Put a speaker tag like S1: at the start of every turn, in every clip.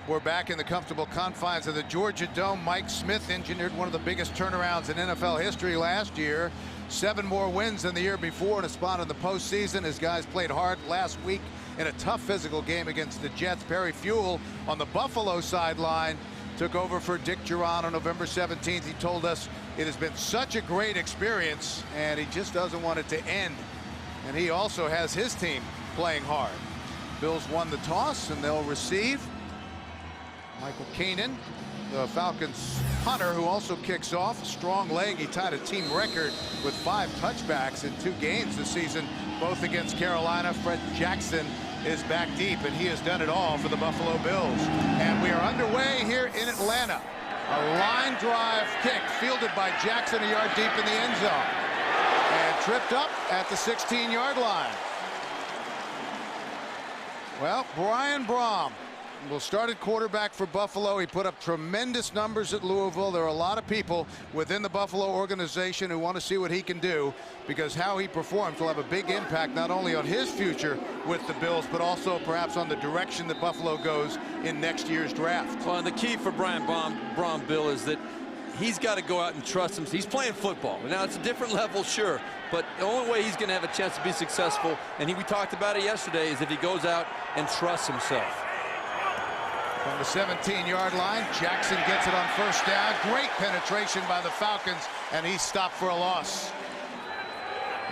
S1: We're back in the comfortable confines of the Georgia Dome. Mike Smith engineered one of the biggest turnarounds in NFL history last year. 7 more wins than the year before and a spot in the postseason. His guys played hard last week in a tough physical game against the Jets. Perry Fewell on the Buffalo sideline took over for Dick Duran on November 17th. He told us it has been such a great experience and he just doesn't want it to end. And he also has his team playing hard. Bills won the toss and they'll receive. Michael Kanan, the Falcons punter, who also kicks off. Strong leg. He tied a team record with 5 touchbacks in 2 games this season, both against Carolina. Fred Jackson is back deep, and he has done it all for the Buffalo Bills. And we are underway here in Atlanta. A line drive kick fielded by Jackson a yard deep in the end zone. And tripped up at the 16-yard line. Well, Brian Brohm will start at quarterback for Buffalo. He put up tremendous numbers at Louisville. There are a lot of people within the Buffalo organization who want to see what he can do, because how he performs will have a big impact not only on his future with the Bills, but also perhaps on the direction that Buffalo goes in next year's draft.
S2: Well, and the key for Brian Brohm, Bill, is that he's got to go out and trust him. He's playing football. Now, it's a different level, sure, but the only way he's going to have a chance to be successful, and we talked about it yesterday, is if he goes out and trusts himself.
S1: From the 17-yard line, Jackson gets it on first down. Great penetration by the Falcons, and he's stopped for a loss.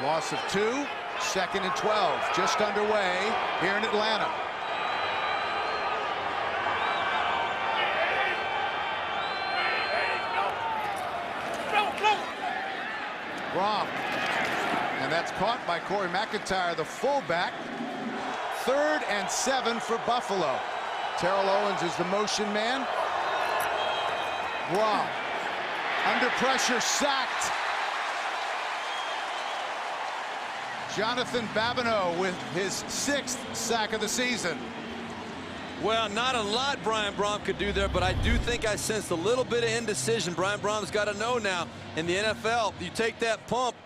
S1: Loss of 2, 2nd and 12, just underway here in Atlanta. Brohm, and that's caught by Corey McIntyre, the fullback. 3rd and 7 for Buffalo. Terrell Owens is the motion man. Brohm under pressure, sacked. Jonathan Babineau with his 6th sack of the season.
S2: Well, not a lot Brian Brohm could do there, but I do think I sensed a little bit of indecision. Brian Brom's got to know now, in the NFL, you take that pump.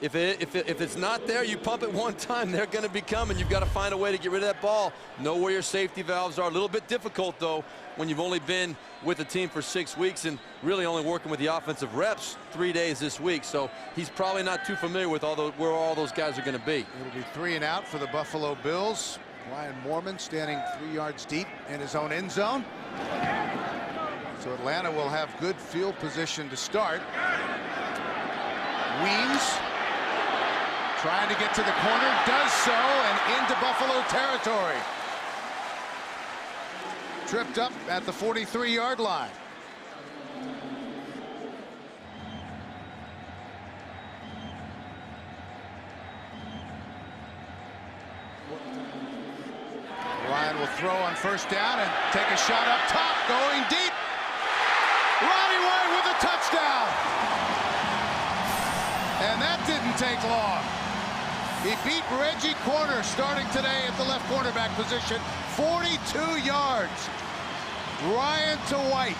S2: If it's not there, you pump it one time, they're going to be coming. You've got to find a way to get rid of that ball. Know where your safety valves are. A little bit difficult, though, when you've only been with the team for 6 weeks and really only working with the offensive reps 3 days this week. So he's probably not too familiar with where all those guys are going to be.
S1: It'll be 3 and out for the Buffalo Bills. Ryan Morman standing 3 yards deep in his own end zone. So Atlanta will have good field position to start. Weems trying to get to the corner, does so, and into Buffalo territory. Tripped up at the 43-yard line. Ryan will throw on first down and take a shot up top, going deep. Roddy White with a touchdown. And that didn't take long. He beat Reggie Corner, starting today at the left cornerback position, 42 yards. Ryan to White.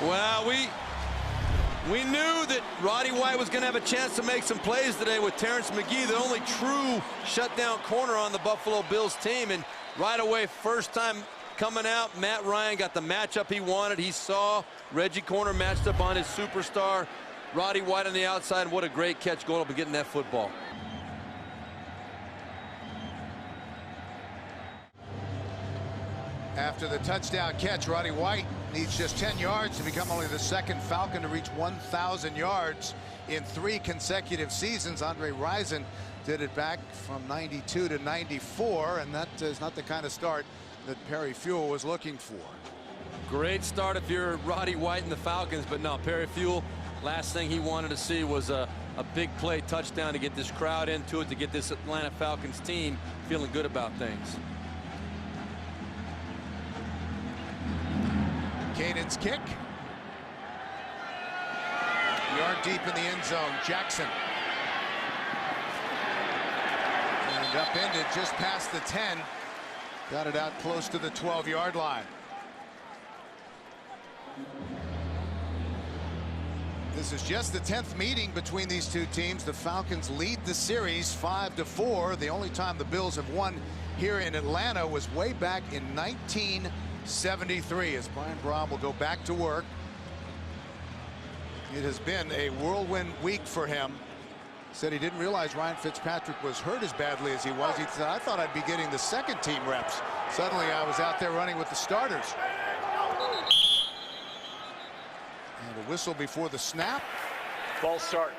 S2: Well, we knew that Roddy White was going to have a chance to make some plays today with Terrence McGee, the only true shutdown corner on the Buffalo Bills team. And right away, first time coming out, Matt Ryan got the matchup he wanted. He saw Reggie Corner matched up on his superstar, Roddy White, on the outside. And what a great catch going up and getting that football.
S1: After the touchdown catch, Roddy White needs just 10 yards to become only the 2nd Falcon to reach 1,000 yards in 3 consecutive seasons. Andre Rison did it back from 92 to 94, and that is not the kind of start that Perry Fewell was looking for.
S2: Great start if you're Roddy White and the Falcons, but no, Perry Fewell, last thing he wanted to see was a big play touchdown to get this crowd into it, to get this Atlanta Falcons team feeling good about things.
S1: Caden's kick. Yard deep in the end zone. Jackson. And upended just past the 10. Got it out close to the 12-yard line. This is just the 10th meeting between these two teams. The Falcons lead the series 5-4. The only time the Bills have won here in Atlanta was way back in 1973. As Brian Brohm will go back to work. It has been a whirlwind week for him. Said he didn't realize Ryan Fitzpatrick was hurt as badly as he was. He said, I thought I'd be getting the second team reps. Suddenly I was out there running with the starters. And a whistle before the snap.
S3: False start.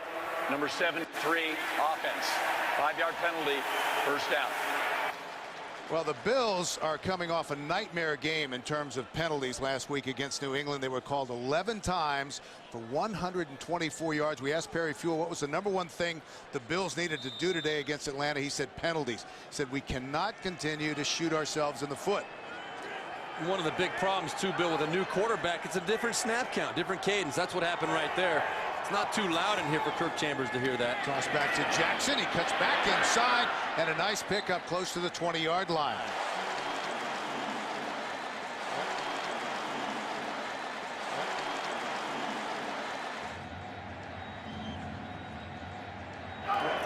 S3: Number 7-3 offense. 5-yard penalty. First down.
S1: Well, the Bills are coming off a nightmare game in terms of penalties last week against New England. They were called 11 times for 124 yards. We asked Perry Fuel what was the #1 thing the Bills needed to do today against Atlanta. He said penalties. He said we cannot continue to shoot ourselves in the foot.
S2: One of the big problems too, Bill, with a new quarterback, it's a different snap count, different cadence. That's what happened right there. It's not too loud in here for Kirk Chambers to hear that.
S1: Toss back to Jackson. He cuts back inside, and a nice pickup close to the 20-yard line.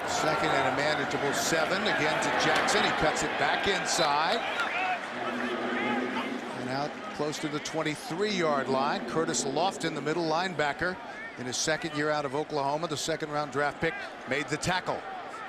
S1: Second and a manageable 7. Again to Jackson. He cuts it back inside. And out close to the 23-yard line. Curtis Lofton, the middle linebacker, in his second year out of Oklahoma, the second-round draft pick, made the tackle.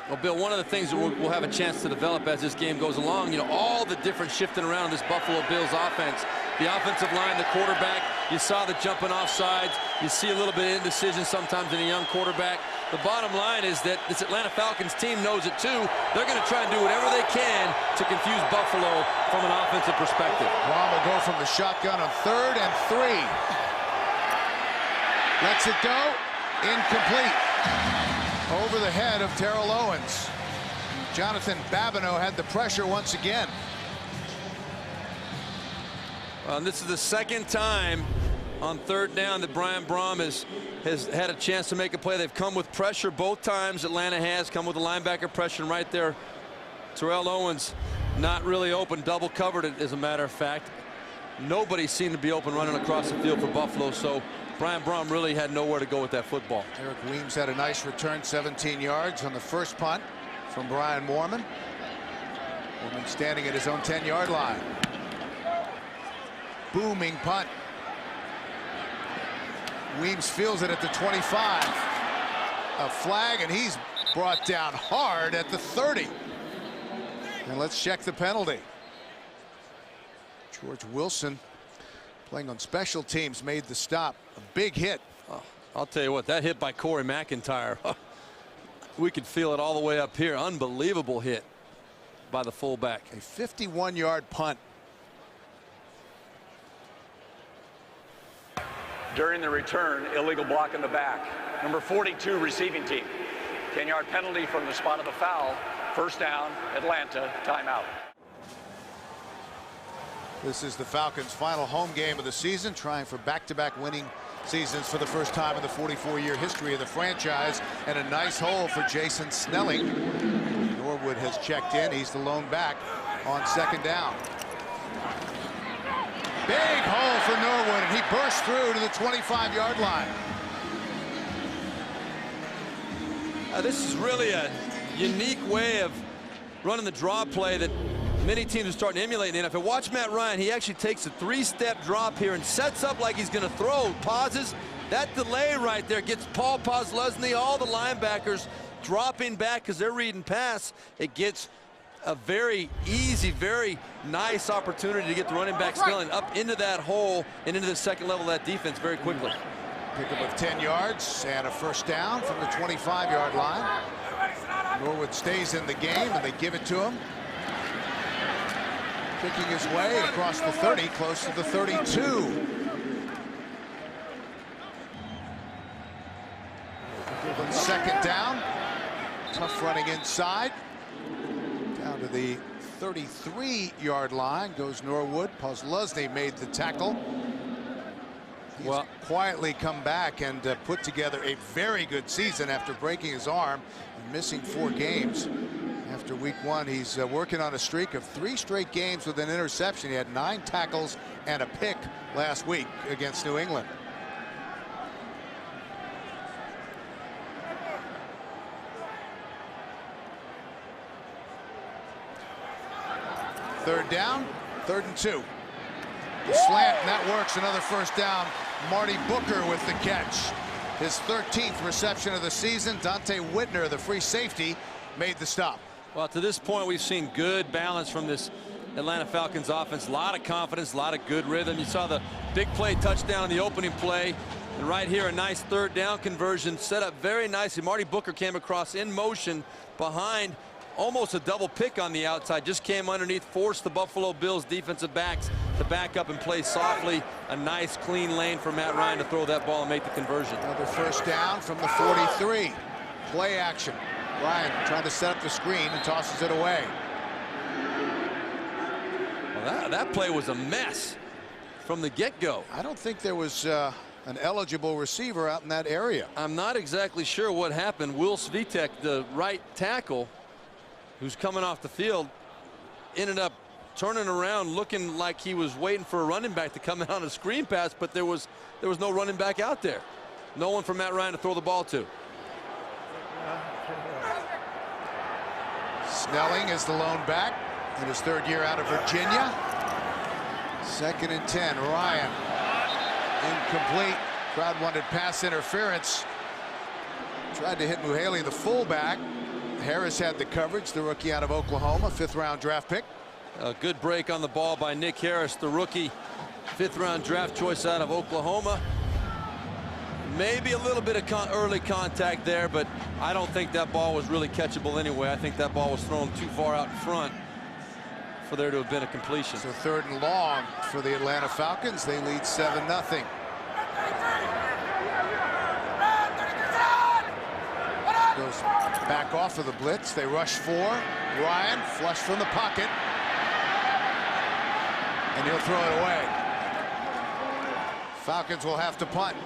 S2: Well, Bill, one of the things that we'll have a chance to develop as this game goes along, you know, all the different shifting around in this Buffalo Bills offense. The offensive line, the quarterback, you saw the jumping off sides. You see a little bit of indecision sometimes in a young quarterback. The bottom line is that this Atlanta Falcons team knows it too. They're going to try and do whatever they can to confuse Buffalo from an offensive perspective.
S1: Brohm will go from the shotgun on 3rd and 3. Lets it go. Incomplete. Over the head of Terrell Owens. Jonathan Babineau had the pressure once again.
S2: And this is the second time on 3rd down that Brian Brohm has had a chance to make a play. They've come with pressure both times. Atlanta has come with a linebacker pressure, and right there, Terrell Owens not really open, double covered it, as a matter of fact. Nobody seemed to be open running across the field for Buffalo, so Brian Brohm really had nowhere to go with that football.
S1: Eric Weems had a nice return, 17 yards on the first punt from Brian Moorman. Moorman standing at his own 10-yard line. Booming punt. Weems feels it at the 25. A flag, and he's brought down hard at the 30. And let's check the penalty. George Wilson, playing on special teams, made the stop. A big hit.
S2: Oh, I'll tell you what, that hit by Corey McIntyre, we could feel it all the way up here. Unbelievable hit by the fullback.
S1: A 51-yard punt.
S3: During the return, illegal block in the back. Number 42 receiving team. 10-yard penalty from the spot of the foul. First down, Atlanta, timeout.
S1: This is the Falcons' final home game of the season, trying for back-to-back winning seasons for the first time in the 44-year history of the franchise. And a nice hole for Jason Snelling. Norwood has checked in. He's the lone back on 2nd down. Big hole for Norwood, and he burst through to the 25-yard line.
S2: This is really a unique way of running the draw play that many teams are starting to emulate in the NFL. Watch Matt Ryan. He actually takes a 3-step drop here and sets up like he's going to throw. Pauses. That delay right there gets Paul Posluszny, all the linebackers dropping back because they're reading pass. It gets a very easy, very nice opportunity to get the running back Snelling up into that hole and into the second level of that defense very quickly.
S1: Pickup of 10 yards and a first down from the 25-yard line. Norwood stays in the game, and they give it to him. Picking his way across the 30, close to the 32. Second down. Tough running inside. Down to the 33-yard line goes Norwood. Posluszny made the tackle. He's quietly come back and put together a very good season after breaking his arm and missing 4 games. After week 1, he's working on a streak of 3 straight games with an interception. He had 9 tackles and a pick last week against New England. Third down, 3rd and 2. The slant, and that works. Another first down. Marty Booker with the catch. His 13th reception of the season. Dante Whitner, the free safety, made the stop.
S2: Well, to this point, we've seen good balance from this Atlanta Falcons offense. A lot of confidence, a lot of good rhythm. You saw the big play touchdown in the opening play. And right here, a nice 3rd down conversion set up very nicely. Marty Booker came across in motion behind, almost a double pick on the outside. Just came underneath, forced the Buffalo Bills defensive backs to back up and play softly. A nice clean lane for Matt Ryan to throw that ball and make the conversion.
S1: Another first down from the 43. Play action. Ryan trying to set up the screen and tosses it away.
S2: Well, that play was a mess from the get-go.
S1: I don't think there was an eligible receiver out in that area.
S2: I'm not exactly sure what happened. Will Svitek, the right tackle, who's coming off the field, ended up turning around looking like he was waiting for a running back to come in on a screen pass, but there was no running back out there. No one for Matt Ryan to throw the ball to.
S1: Snelling is the lone back in his 3rd year out of Virginia. 2nd and 10. Ryan incomplete. Crowd wanted pass interference. Tried to hit Muhaley, the fullback. Harris had the coverage, the rookie out of Oklahoma, 5th round draft pick.
S2: A good break on the ball by Nick Harris, the rookie, 5th round draft choice out of Oklahoma. Maybe a little bit of early contact there, but I don't think that ball was really catchable anyway. I think that ball was thrown too far out in front for there to have been a completion.
S1: So 3rd and long for the Atlanta Falcons. They lead 7-0. Goes back off of the blitz. They rush 4. Ryan flush from the pocket, and he'll throw it away. Falcons will have to punt.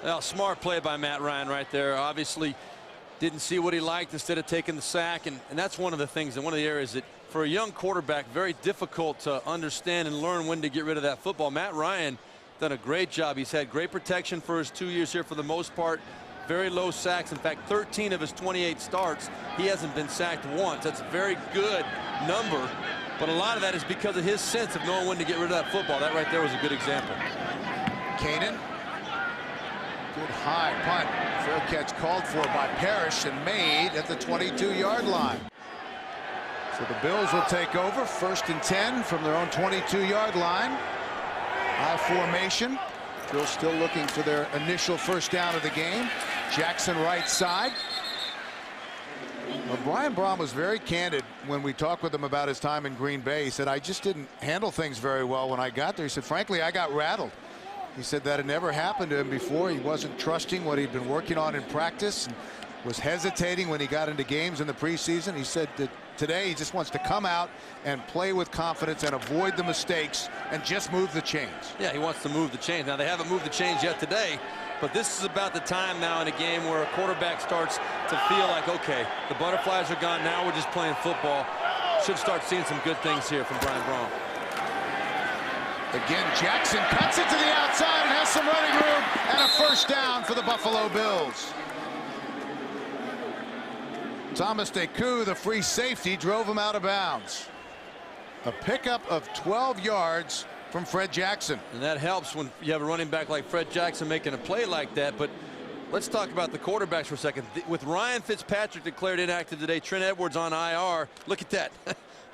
S2: Well, smart play by Matt Ryan right there. Obviously didn't see what he liked instead of taking the sack, and that's one of the things and one of the areas that for a young quarterback very difficult to understand and learn when to get rid of that football. Matt Ryan done a great job. He's had great protection for his 2 years here for the most part. Very low sacks. In fact, 13 of his 28 starts, he hasn't been sacked once. That's a very good number, but a lot of that is because of his sense of knowing when to get rid of that football. That right there was a good example.
S1: Kanan. Good high punt. Fair catch called for by Parrish and made at the 22-yard line. So the Bills will take over 1st and 10 from their own 22-yard line. High formation. Bills still looking for their initial first down of the game. Jackson right side. Well, Brian Brohm was very candid when we talked with him about his time in Green Bay. He said, I just didn't handle things very well when I got there. He said, frankly, I got rattled. He said that had never happened to him before. He wasn't trusting what he'd been working on in practice and was hesitating when he got into games in the preseason. He said that today he just wants to come out and play with confidence and avoid the mistakes and just move the chains.
S2: Yeah, he wants to move the chains. Now, they haven't moved the chains yet today, but this is about the time now in a game where a quarterback starts to feel like, okay, the butterflies are gone. Now we're just playing football. Should start seeing some good things here from Brian Brohm.
S1: Again, Jackson cuts it to the outside and has some running room and a first down for the Buffalo Bills. Thomas Deku, the free safety, drove him out of bounds. A pickup of 12 yards from Fred Jackson.
S2: And that helps when you have a running back like Fred Jackson making a play like that. But let's talk about the quarterbacks for a second. With Ryan Fitzpatrick declared inactive today, Trent Edwards on IR. Look at that.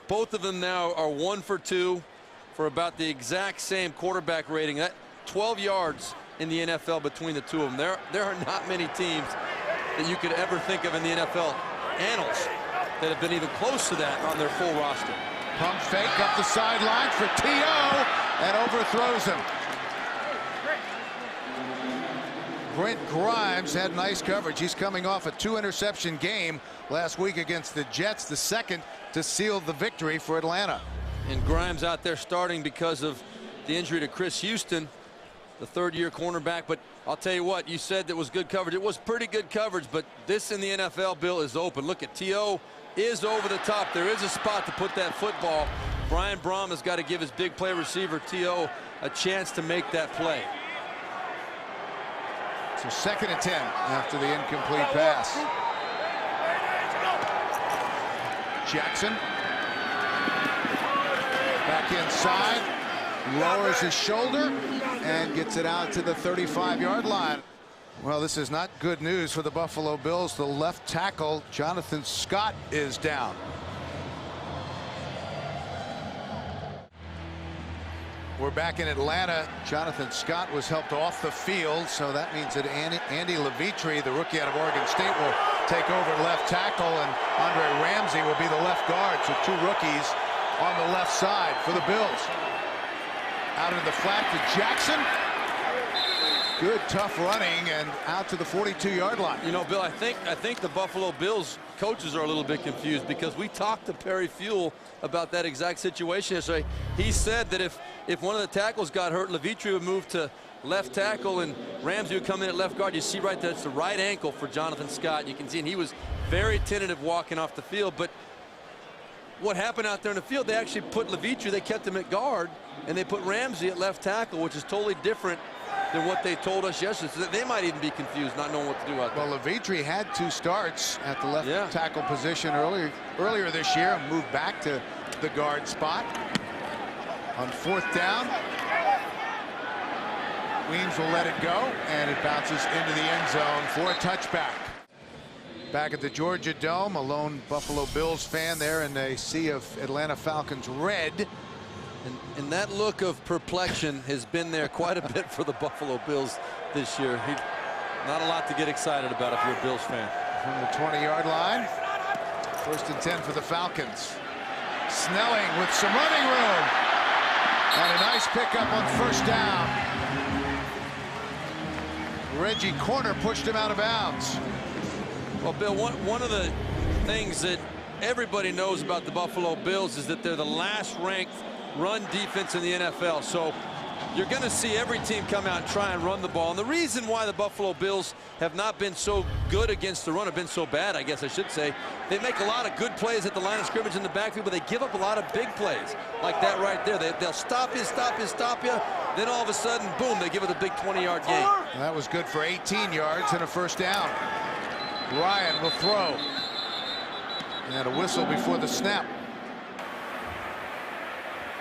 S2: Both of them now are 1 for 2 for about the exact same quarterback rating. That 12 yards in the NFL between the two of them. There are not many teams that you could ever think of in the NFL annals that have been even close to that on their full roster.
S1: Pump fake up the sideline for T.O. and overthrows him. Brent Grimes had nice coverage. He's coming off a 2-interception game last week against the Jets, the second to seal the victory for Atlanta.
S2: And Grimes out there starting because of the injury to Chris Houston, the 3rd-year cornerback. But I'll tell you what, you said that was good coverage. It was pretty good coverage, but this in the NFL, Bill, is open. Look at T.O. is over the top. There is a spot to put that football. Brian Brohm has got to give his big play receiver, T.O., a chance to make that play.
S1: So 2nd and 10 after the incomplete pass. Jackson back inside, lowers his shoulder, and gets it out to the 35-yard line. Well, this is not good news for the Buffalo Bills. The left tackle, Jonathan Scott, is down. We're back in Atlanta. Jonathan Scott was helped off the field, so that means that Andy Levitre, the rookie out of Oregon State, will take over left tackle, and Andre Ramsey will be the left guard. So two rookies on the left side for the Bills. Out into the flat to Jackson. Good tough running and out to the 42-yard line.
S2: You know, Bill, I think the Buffalo Bills coaches are a little bit confused, because we talked to Perry Fuel about that exact situation yesterday. He said that if one of the tackles got hurt, Levitre would move to left tackle and Ramsey would come in at left guard. You see right there, it's the right ankle for Jonathan Scott. You can see, and he was very tentative walking off the field. But what happened out there in the field, they actually put Levitre, they kept him at guard, and they put Ramsey at left tackle, which is totally different than what they told us yesterday. So they might even be confused, not knowing what to do out there.
S1: Well, Levitre had 2 starts at the left tackle position earlier this year, and moved back to the guard spot. On 4th down, Weems will let it go, and it bounces into the end zone for a touchback. Back at the Georgia Dome, a lone Buffalo Bills fan there in a sea of Atlanta Falcons red.
S2: And that look of perplexion has been there quite a bit for the Buffalo Bills this year. Not a lot to get excited about if you're a Bills fan.
S1: From the 20-yard line, 1st and 10 for the Falcons. Snelling with some running room. And a nice pickup on 1st down. Reggie Corner pushed him out of bounds.
S2: Well, Bill, one of the things that everybody knows about the Buffalo Bills is that they're the last-ranked run defense in the NFL. So you're going to see every team come out and try and run the ball. And the reason why the Buffalo Bills have not been so good against the run, have been so bad, I guess I should say, they make a lot of good plays at the line of scrimmage in the backfield, but they give up a lot of big plays like that right there. They'll stop you, stop you, stop you. Then all of a sudden, boom, they give it a big 20-yard gain.
S1: That was good for 18 yards and a 1st down. Ryan will throw. And a whistle before the snap.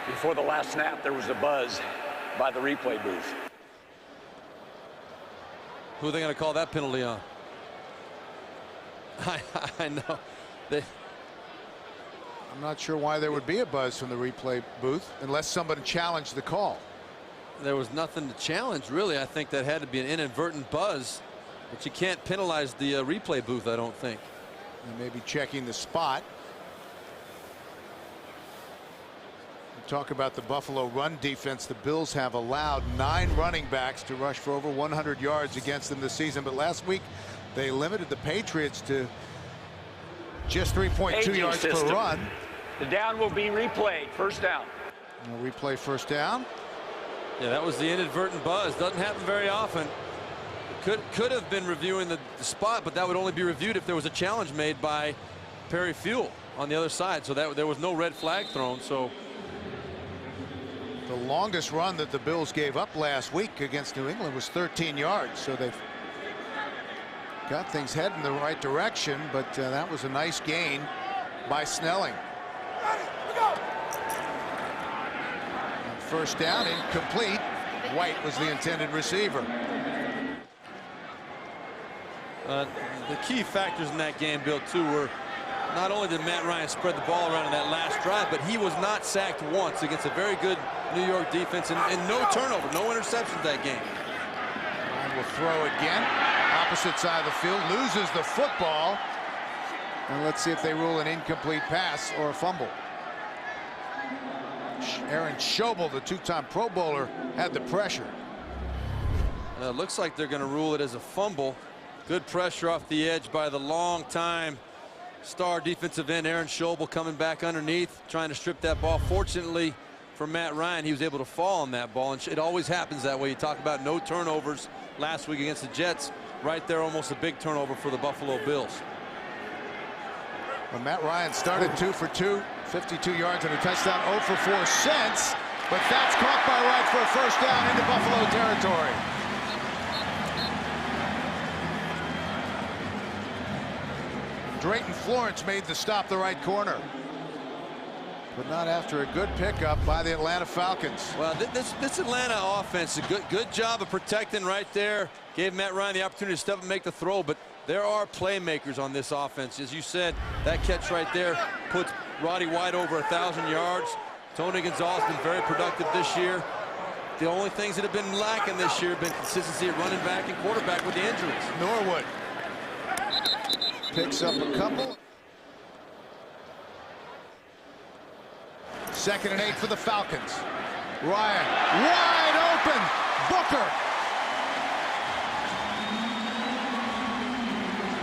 S3: Before the last snap, there was a buzz by the replay booth.
S2: Who are they going to call that penalty on? I know.
S1: I'm not sure why there would be a buzz from the replay booth unless somebody challenged the call.
S2: There was nothing to challenge, really. I think that had to be an inadvertent buzz, but you can't penalize the replay booth, I don't think.
S1: And maybe checking the spot. Talk about the Buffalo run defense. The Bills have allowed 9 running backs to rush for over 100 yards against them this season, but last week they limited the Patriots to just 3.2 yards per run.
S3: The down will be replayed. 1st down.
S1: We'll replay 1st down.
S2: Yeah, that was the inadvertent buzz. Doesn't happen very often. Could have been reviewing the spot, but that would only be reviewed if there was a challenge made by Perry Fuel on the other side. So that there was no red flag thrown. So
S1: the longest run that the Bills gave up last week against New England was 13 yards. So they've got things heading in the right direction, but that was a nice gain by Snelling. On 1st down, incomplete. White was the intended receiver.
S2: The key factors in that game, Bill, too, were not only did Matt Ryan spread the ball around in that last drive, but he was not sacked once against a very good New York defense, and no turnover, no interceptions that game.
S1: Ryan will throw again. Opposite side of the field, loses the football. And let's see if they rule an incomplete pass or a fumble. Aaron Schobel, the 2-time Pro Bowler, had the pressure.
S2: Looks like they're going to rule it as a fumble. Good pressure off the edge by the long-time star defensive end Aaron Schobel, coming back underneath, trying to strip that ball. Fortunately for Matt Ryan, he was able to fall on that ball, and it always happens that way. You talk about no turnovers last week against the Jets. Right there, almost a big turnover for the Buffalo Bills.
S1: Well, Matt Ryan started 2 for 2, 52 yards and a touchdown, 0 for 4 since, but that's caught by Wright for a 1st down into Buffalo territory. Drayton Florence made the stop the right corner. but not after a good pickup by the Atlanta Falcons.
S2: Well, this Atlanta offense, a good job of protecting right there. Gave Matt Ryan the opportunity to step up and make the throw, but there are playmakers on this offense. As you said, that catch right there puts Roddy White over 1,000 yards. Tony Gonzalez has been very productive this year. The only things that have been lacking this year have been consistency at running back and quarterback with the injuries.
S1: Norwood picks up a couple. 2nd and 8 for the Falcons. Ryan wide open. Booker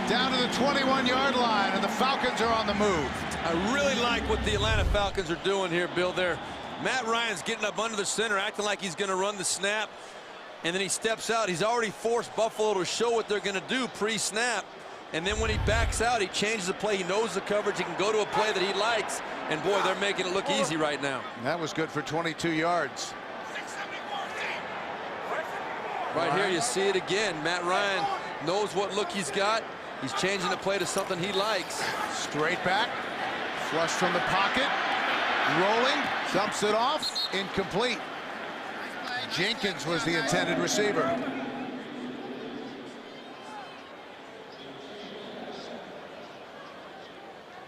S1: down to the 21-yard line, and the Falcons are on the move.
S2: I really like what the Atlanta Falcons are doing here, Bill. Matt Ryan's getting up under the center, acting like he's going to run the snap, and then he steps out. He's already forced Buffalo to show what they're going to do pre-snap, and then when he backs out, he changes the play. He knows the coverage. He can go to a play that he likes, and boy, they're making it look easy right now.
S1: That was good for 22 yards.
S2: Right here, you see it again. Matt Ryan knows what look he's got. He's changing the play to something he likes.
S1: Straight back, flush from the pocket, rolling, dumps it off, incomplete. Jenkins was the intended receiver.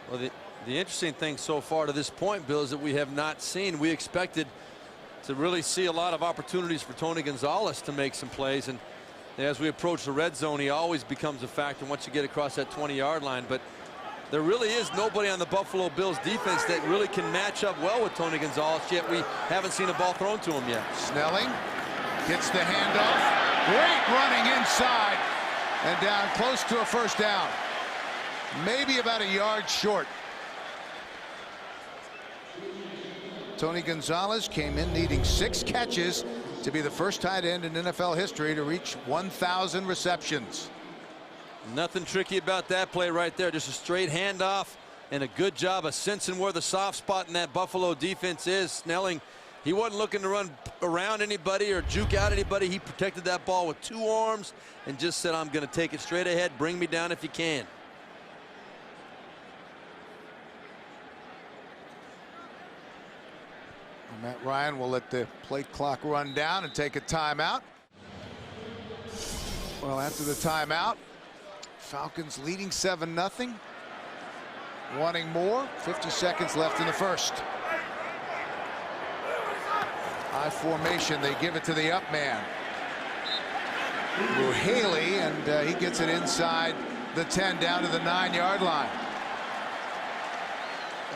S2: Well, the interesting thing so far to this point, Bill, is that we have not seen. We expected to really see a lot of opportunities for Tony Gonzalez to make some plays, and as we approach the red zone, he always becomes a factor once you get across that 20-yard line. But there really is nobody on the Buffalo Bills defense that really can match up well with Tony Gonzalez, yet we haven't seen a ball thrown to him yet.
S1: Snelling gets the handoff. Great running inside and down close to a first down. Maybe about a yard short. Tony Gonzalez came in needing 6 catches to be the first tight end in NFL history to reach 1,000 receptions.
S2: Nothing tricky about that play right there. Just a straight handoff and a good job of sensing where the soft spot in that Buffalo defense is. Snelling, he wasn't looking to run around anybody or juke out anybody. He protected that ball with 2 arms and just said, I'm going to take it straight ahead. Bring me down if you can.
S1: Matt Ryan will let the play clock run down and take a timeout. Well, after the timeout, Falcons leading 7-0. Wanting more. 50 seconds left in the first. High formation. They give it to the up man. Haley, and he gets it inside the 10 down to the 9-yard line.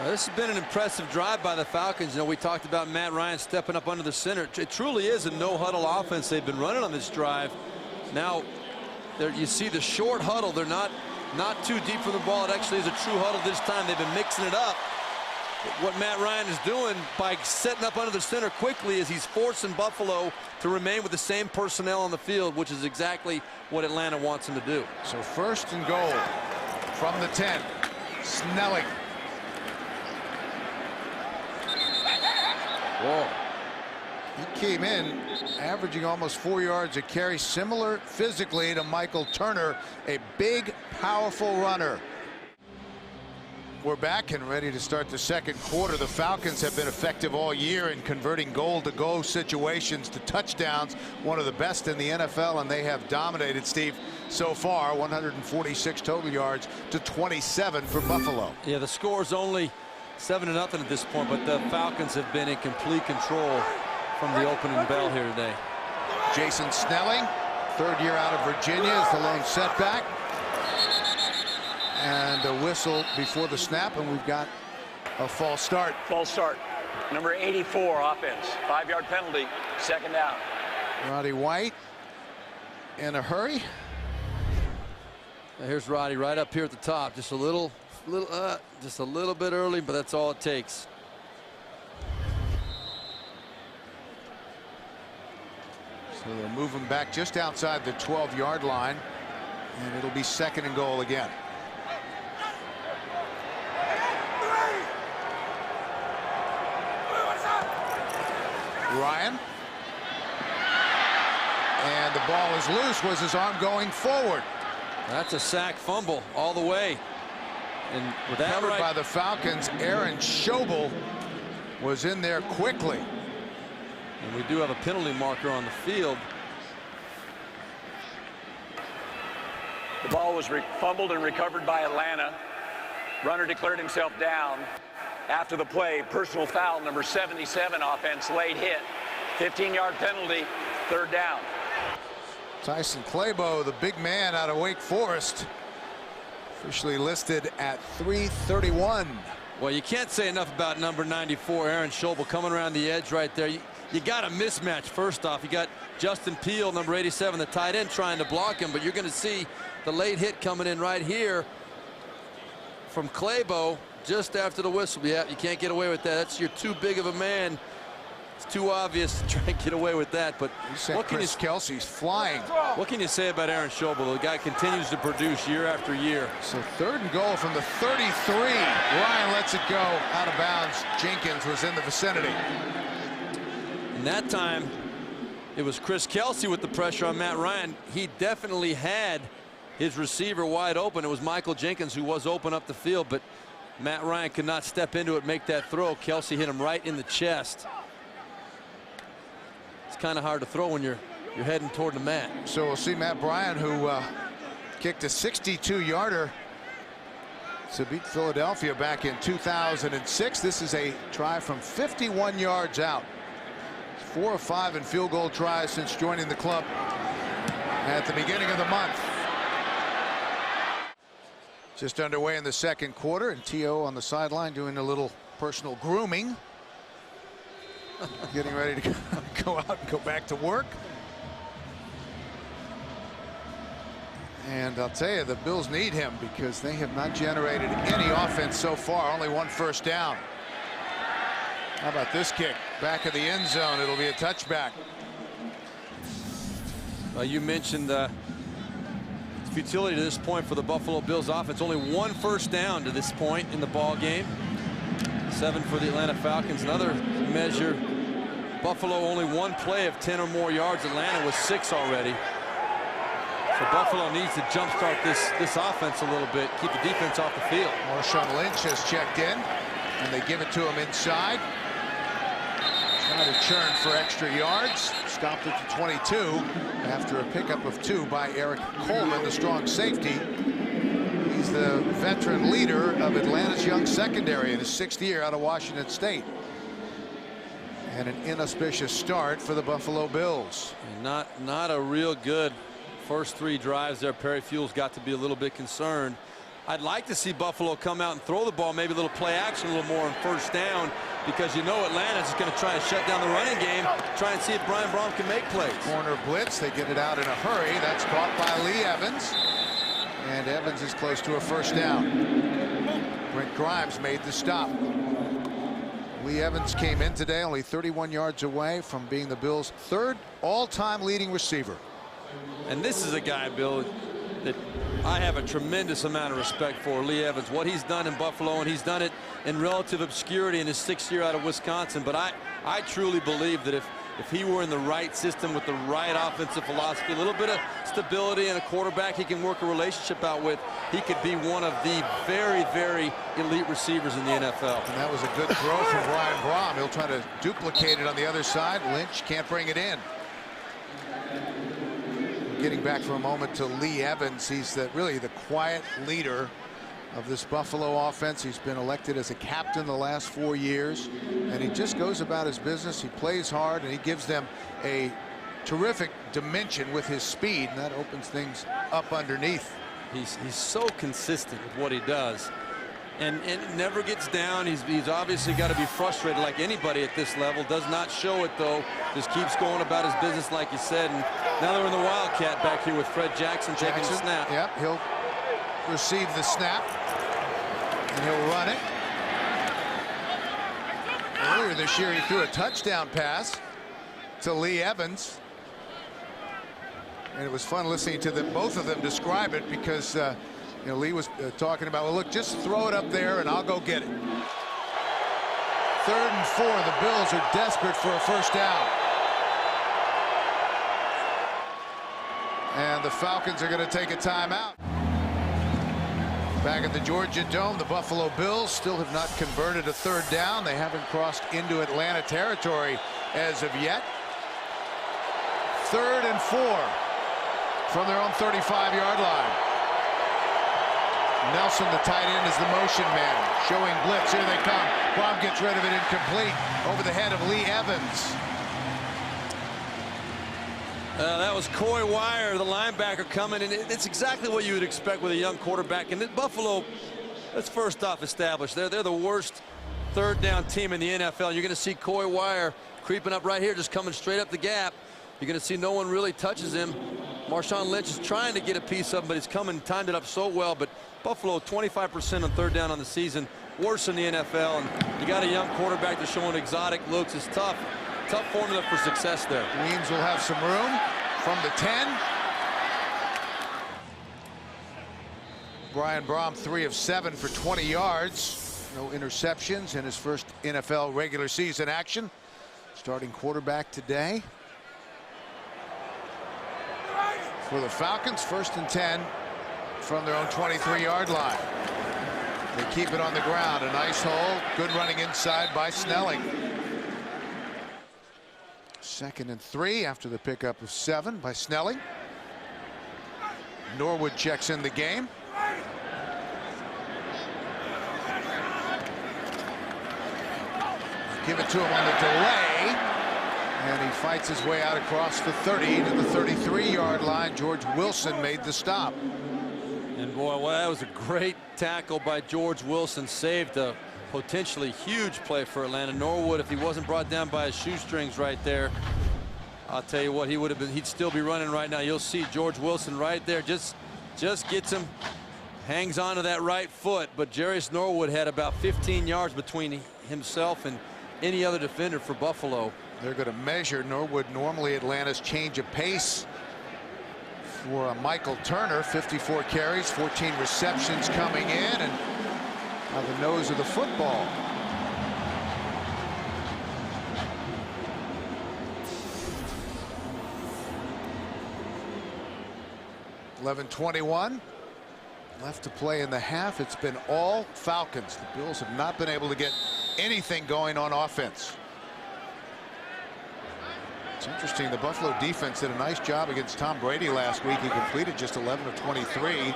S2: This has been an impressive drive by the Falcons. You know, we talked about Matt Ryan stepping up under the center. It truly is a no-huddle offense they've been running on this drive. Now, there you see the short huddle. They're not too deep for the ball. It actually is a true huddle this time. They've been mixing it up. But what Matt Ryan is doing by setting up under the center quickly is he's forcing Buffalo to remain with the same personnel on the field, which is exactly what Atlanta wants him to do.
S1: So 1st and goal from the 10. Snelling.
S2: Whoa.
S1: He came in averaging almost 4 yards a carry, similar physically to Michael Turner, a big, powerful runner. We're back and ready to start the second quarter. The Falcons have been effective all year in converting goal-to-go situations to touchdowns, one of the best in the NFL, and they have dominated, Steve, so far. 146 total yards to 27 for Buffalo.
S2: Yeah, the score's only 7-0 at this point, but the Falcons have been in complete control from the opening bell here today.
S1: Jason Snelling, 3rd year out of Virginia, is the lone setback. And a whistle before the snap, and we've got a false start.
S3: False start. Number 84 offense. 5-yard penalty. 2nd down.
S1: Roddy White in a hurry.
S2: Here's Roddy right up here at the top. Just a little bit early, but that's all it takes.
S1: So they'll move him back just outside the 12-yard line, and it'll be 2nd and goal again. Ryan, and the ball is loose. Was his arm going forward?
S2: That's a sack fumble all the way. And with that
S1: covered by the Falcons, Aaron Schobel was in there quickly.
S2: And we do have a penalty marker on the field.
S3: The ball was fumbled and recovered by Atlanta. Runner declared himself down. After the play, personal foul, number 77 offense, late hit. 15-yard penalty, 3rd down.
S1: Tyson Clabo, the big man out of Wake Forest, officially listed at 331.
S2: Well, you can't say enough about number 94, Aaron Schobel, coming around the edge right there. You got a mismatch. First off, you got Justin Peele, number 87, the tight end, trying to block him, but you're going to see the late hit coming in right here from Clabo just after the whistle. Yeah, you can't get away with that. That's you're too big of a man. It's too obvious to try and get away with that. But
S1: what can Kelsey's flying?
S2: What can you say about Aaron Schobel? The guy continues to produce year after year.
S1: So 3rd and goal from the 33. Ryan lets it go out of bounds. Jenkins was in the vicinity.
S2: And that time, it was Chris Kelsey with the pressure on Matt Ryan. He definitely had his receiver wide open. It was Michael Jenkins who was open up the field, but Matt Ryan could not step into it, make that throw. Kelsey hit him right in the chest. It's kind of hard to throw when you're heading toward the mat.
S1: So we'll see Matt Bryant, who kicked a 62-yarder to beat Philadelphia back in 2006. This is a try from 51 yards out. 4 of 5 in field goal tries since joining the club at the beginning of the month. Just underway in the 2nd quarter, and T.O. on the sideline doing a little personal grooming. Getting ready to go out and go back to work. And I'll tell you, the Bills need him because they have not generated any offense so far. Only 1 first down. How about this kick? Back of the end zone. It'll be a touchback.
S2: Well, you mentioned futility to this point for the Buffalo Bills offense. Only 1 first down to this point in the ball game. 7 for the Atlanta Falcons. Another measure. Buffalo only 1 play of 10 or more yards. Atlanta was 6 already. So Buffalo needs to jumpstart this offense a little bit, keep the defense off the field.
S1: Marshawn Lynch has checked in, and they give it to him inside. Trying to churn for extra yards. Stopped at the 22 after a pickup of 2 by Eric Coleman, the strong safety. He's the veteran leader of Atlanta's young secondary in his 6th year out of Washington State. And an inauspicious start for the Buffalo Bills.
S2: Not a real good first 3 drives there. Perry Fuels got to be a little bit concerned. I'd like to see Buffalo come out and throw the ball, maybe a little play action a little more on first down, because you know Atlanta's going to try and shut down the running game, try and see if Brian Brohm can make plays.
S1: Corner blitz, they get it out in a hurry. That's caught by Lee Evans. And Evans is close to a first down. Brent Grimes made the stop. Lee Evans came in today only 31 yards away from being the Bills' 3rd all-time leading receiver.
S2: And this is a guy, Bill, that I have a tremendous amount of respect for. Lee Evans, what he's done in Buffalo, and he's done it in relative obscurity in his 6th year out of Wisconsin. But I truly believe that if he were in the right system with the right offensive philosophy, a little bit of stability and a quarterback he can work a relationship out with, he could be one of the very, very elite receivers in the NFL.
S1: And that was a good throw from Brian Brohm. He'll try to duplicate it on the other side. Lynch can't bring it in. Getting back for a moment to Lee Evans. He's really the quiet leader of this Buffalo offense. He's been elected as a captain the last 4 years, and he just goes about his business. He plays hard, and he gives them a terrific dimension with his speed, and that opens things up underneath.
S2: He's so consistent with what he does, and never gets down. He's obviously got to be frustrated like anybody at this level. Does not show it, though. Just keeps going about his business like you said. And now they're in the Wildcat back here with Fred Jackson taking the snap.
S1: Yep, he'll receive the snap, and he'll run it. Earlier this year, he threw a touchdown pass to Lee Evans. And it was fun listening to both of them describe it, because you know, Lee was talking about, well, look, just throw it up there and I'll go get it. 3rd and 4. The Bills are desperate for a first down. And the Falcons are going to take a timeout. Back at the Georgia Dome, the Buffalo Bills still have not converted a third down. They haven't crossed into Atlanta territory as of yet. 3rd and 4 from their own 35-yard line. Nelson, the tight end, is the motion man, showing blitz. Here they come. Brom gets rid of it, incomplete, over the head of Lee Evans.
S2: That was Coy Wire, the linebacker, coming, and it's exactly what you would expect with a young quarterback. And Buffalo, let's first off establish, they're the worst third down team in the NFL. You're going to see Coy Wire creeping up right here, just coming straight up the gap. You're going to see no one really touches him. Marshawn Lynch is trying to get a piece of him, but he's coming, timed it up so well. But Buffalo, 25% on third down on the season, worse in the NFL. And you got a young quarterback that's showing exotic looks. It's tough. Tough formula for success there.
S1: Weems will have some room from the 10. Brian Brom, 3 of 7 for 20 yards. No interceptions in his first NFL regular season action. Starting quarterback today for the Falcons. 1st and 10 from their own 23-yard line. They keep it on the ground. A nice hole. Good running inside by Snelling. 2nd and 3 after the pickup of 7 by Snelling. Norwood checks in the game. Give it to him on the delay. And he fights his way out across the 30 to the 33-yard line. George Wilson made the stop.
S2: And boy, well, that was a great tackle by George Wilson. Saved a potentially huge play for Atlanta. Norwood, if he wasn't brought down by his shoestrings right there, I'll tell you what, he would have been, he'd still be running right now. You'll see George Wilson right there, just gets him, hangs on to that right foot. But Jarius Norwood had about 15 yards between himself and any other defender for Buffalo.
S1: They're going to measure Norwood. Normally Atlanta's change of pace for Michael Turner. 54 carries, 14 receptions coming in, and on the nose of the football. .11:21 left to play in the half. It's been all Falcons. The Bills have not been able to get anything going on offense. It's interesting, the Buffalo defense did a nice job against Tom Brady last week. He completed just 11 of 23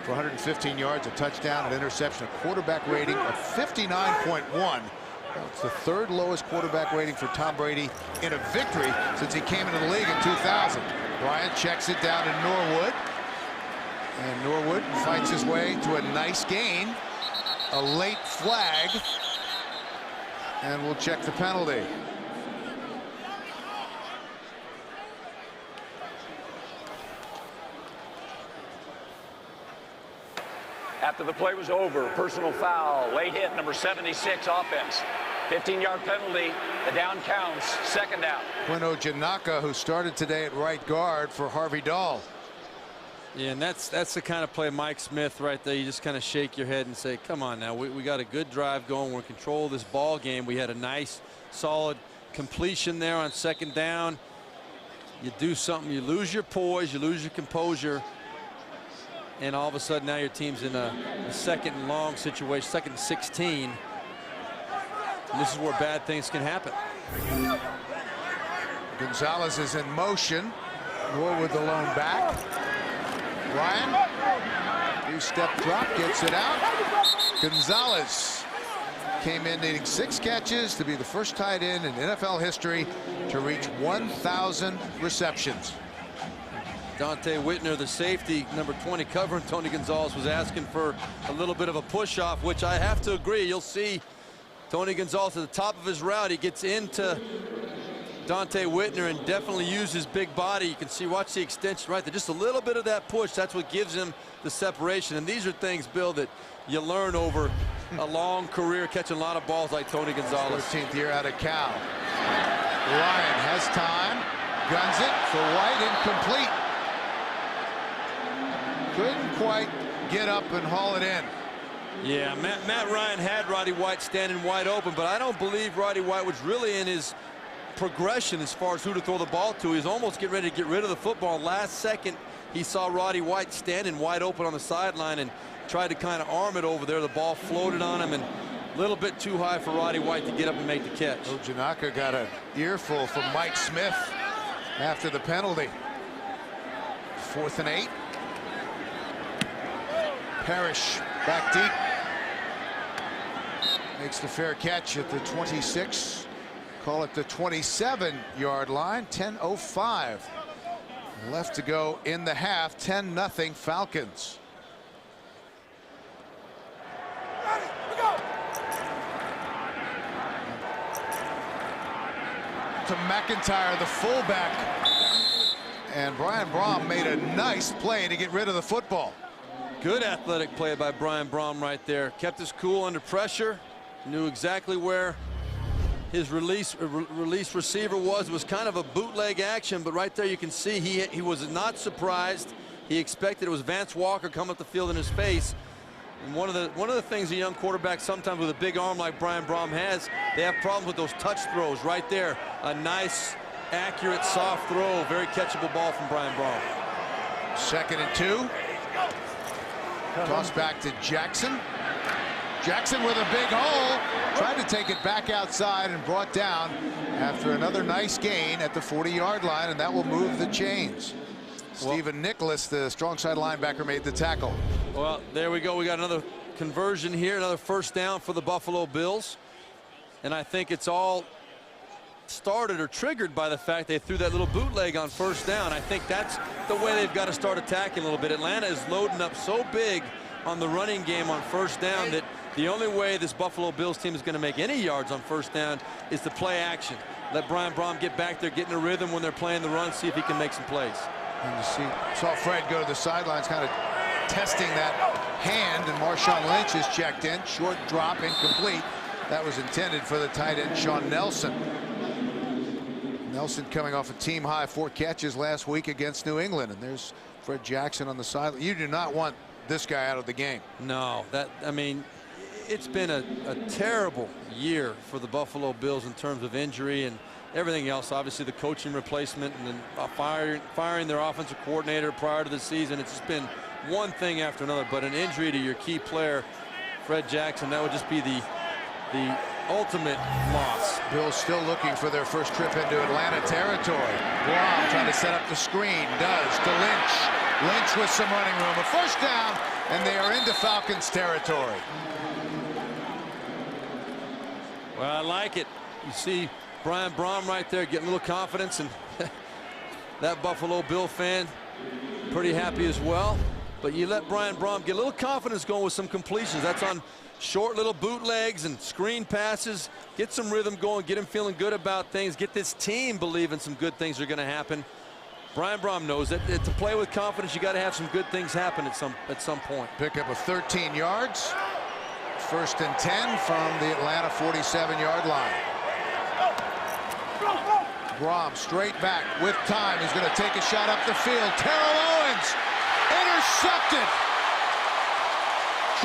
S1: for 115 yards, a touchdown, an interception, a quarterback rating of 59.1. It's the 3rd lowest quarterback rating for Tom Brady in a victory since he came into the league in 2000. Bryant checks it down to Norwood. And Norwood fights his way to a nice gain. A late flag. And we'll check the penalty.
S3: After the play was over, personal foul, late hit, number 76 offense. 15-yard penalty, the down counts, 2nd down.
S1: Quino Janaka, who started today at right guard for Harvey Dahl.
S2: Yeah, and that's the kind of play Mike Smith right there. You just kind of shake your head and say, come on now, we got a good drive going. We're in control of this ball game. We had a nice, solid completion there on 2nd down. You do something, you lose your poise, you lose your composure, and all of a sudden now your team's in a 2nd and long situation, 2nd and 16. And this is where bad things can happen.
S1: Gonzalez is in motion. Norwood the lone back. Ryan, new step drop, gets it out. Gonzalez came in needing 6 catches to be the first tight end in NFL history to reach 1,000 receptions.
S2: Dante Whitner, the safety, number 20, covering Tony Gonzalez, was asking for a little bit of a push-off, which I have to agree. You'll see Tony Gonzalez at the top of his route. He gets into Dante Whitner and definitely uses his big body. You can see, watch the extension right there. Just a little bit of that push. That's what gives him the separation. And these are things, Bill, that you learn over a long career, catching a lot of balls like Tony Gonzalez.
S1: 13th year out of Cal. Ryan has time, guns it for White, incomplete. Couldn't quite get up and haul it in.
S2: Yeah, Matt Ryan had Roddy White standing wide open, but I don't believe Roddy White was really in his progression as far as who to throw the ball to. He's almost getting ready to get rid of the football. Last second, he saw Roddy White standing wide open on the sideline and tried to kind of arm it over there. The ball floated on him and a little bit too high for Roddy White to get up and make the catch.
S1: Janaka got an earful from Mike Smith after the penalty. 4th and 8. Parrish back deep. Makes the fair catch at the 26. Call it the 27-yard line. 10:05 left to go in the half. 10-0 Falcons. To McIntyre, the fullback. And Brian Brohm made a nice play to get rid of the football.
S2: Good athletic play by Brian Brohm right there. Kept us cool under pressure. Knew exactly where his release receiver was. It was kind of a bootleg action, but right there you can see he was not surprised. He expected it was Vance Walker coming up the field in his face. And one of the things a young quarterback sometimes with a big arm like Brian Brohm has, they have problems with those touch throws right there. A nice, accurate, soft throw, very catchable ball from Brian Brohm.
S1: 2nd and 2. Toss back to Jackson. Jackson with a big hole. Tried to take it back outside and brought down after another nice gain at the 40-yard line, and that will move the chains. Stephen Nicholas, the strong side linebacker, made the tackle.
S2: Well, there we go. We got another conversion here, another first down for the Buffalo Bills. And I think it's all started or triggered by the fact they threw that little bootleg on first down. I think that's the way they've got to start attacking a little bit. Atlanta is loading up so big on the running game on first down that the only way this Buffalo Bills team is going to make any yards on first down is to play action. Let Brian Brohm get back there, get in a rhythm when they're playing the run, see if he can make some plays.
S1: And you saw Fred go to the sidelines, kind of testing that hand, and Marshawn Lynch is checked in. Short drop, incomplete. That was intended for the tight end, Sean Nelson. Nelson coming off a team-high 4 catches last week against New England, and there's Fred Jackson on the sideline. You do not want this guy out of the game.
S2: No, I mean, it's been a terrible year for the Buffalo Bills in terms of injury and everything else. Obviously, the coaching replacement and then firing their offensive coordinator prior to the season. It's just been one thing after another. But an injury to your key player, Fred Jackson, that would just be the ultimate loss.
S1: Bills still looking for their first trip into Atlanta territory. Brown trying to set up the screen. Does to Lynch. Lynch with some running room. A first down, and they are into Falcons territory.
S2: Well, I like it. You see Brian Brohm right there getting a little confidence, and that Buffalo Bill fan pretty happy as well. But you let Brian Brohm get a little confidence going with some completions. That's on short little bootlegs and screen passes. Get some rhythm going, get him feeling good about things, get this team believing some good things are going to happen. Brian Brohm knows that to play with confidence, you got to have some good things happen at some point.
S1: Pick up of 13 yards. 1st and 10 from the Atlanta 47-yard line. Brohm straight back with time. He's going to take a shot up the field. Terrell Owens intercepted.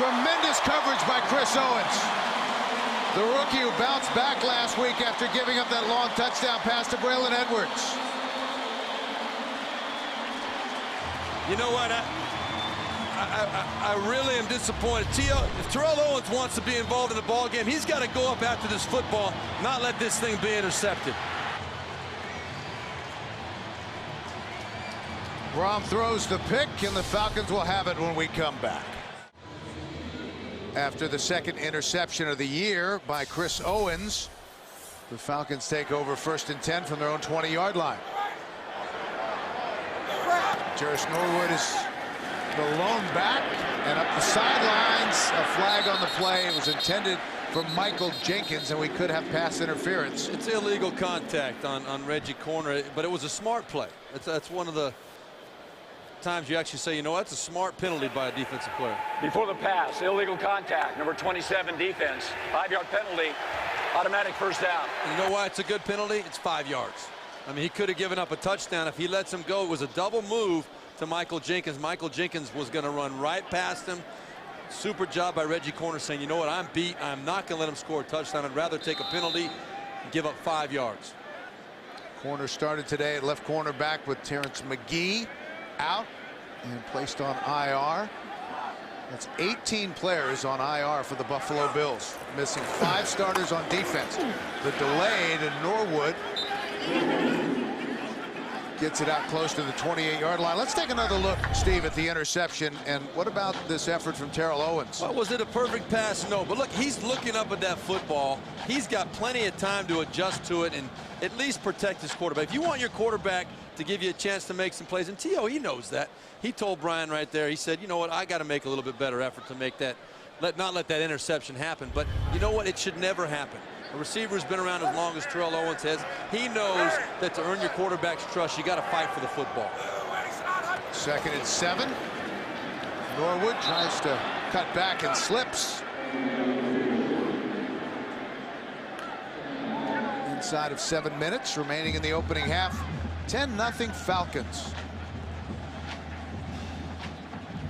S1: Tremendous coverage by Chris Owens. The rookie who bounced back last week after giving up that long touchdown pass to Braylon Edwards.
S2: You know what? I really am disappointed. If Terrell Owens wants to be involved in the ball game, he's got to go up after this football, not let this thing be intercepted.
S1: Brohm throws the pick, and the Falcons will have it when we come back. After the 2nd interception of the year by Chris Owens, the Falcons take over 1st and 10 from their own 20-yard line. Jarris Norwood is the lone back, and up the sidelines, a flag on the play. It was intended for Michael Jenkins, and we could have pass interference.
S2: It's illegal contact on Reggie Corner, but it was a smart play. That's one of the times you actually say, you know, that's a smart penalty by a defensive player.
S3: Before the pass, illegal contact, number 27 defense, 5-yard penalty, automatic first down.
S2: And you know why it's a good penalty? It's 5 yards. I mean, he could have given up a touchdown if he lets him go. It was a double move to Michael Jenkins. Michael Jenkins was going to run right past him. Super job by Reggie Corner saying, you know what, I'm beat. I'm not going to let him score a touchdown. I'd rather take a penalty and give up 5 yards.
S1: Corner started today at left cornerback with Terrence McGee out. and placed on IR. That's 18 players on IR for the Buffalo Bills, missing 5 starters on defense. The delay to Norwood gets it out close to the 28-yard line. Let's take another look, Steve, at the interception. And what about this effort from Terrell Owens?
S2: Well, was it a perfect pass? No, but look, he's looking up at that football. He's got plenty of time to adjust to it and at least protect his quarterback. If you want your quarterback to give you a chance to make some plays, and T.O., he knows that. He told Brian right there, he said, you know what, I got to make a little bit better effort to make that, not let that interception happen. But you know what, it should never happen. A receiver who's been around as long as Terrell Owens has, he knows that to earn your quarterback's trust, you got to fight for the football.
S1: 2nd and 7. Norwood tries to cut back and slips. Inside of 7 minutes remaining in the opening half. 10-0 Falcons.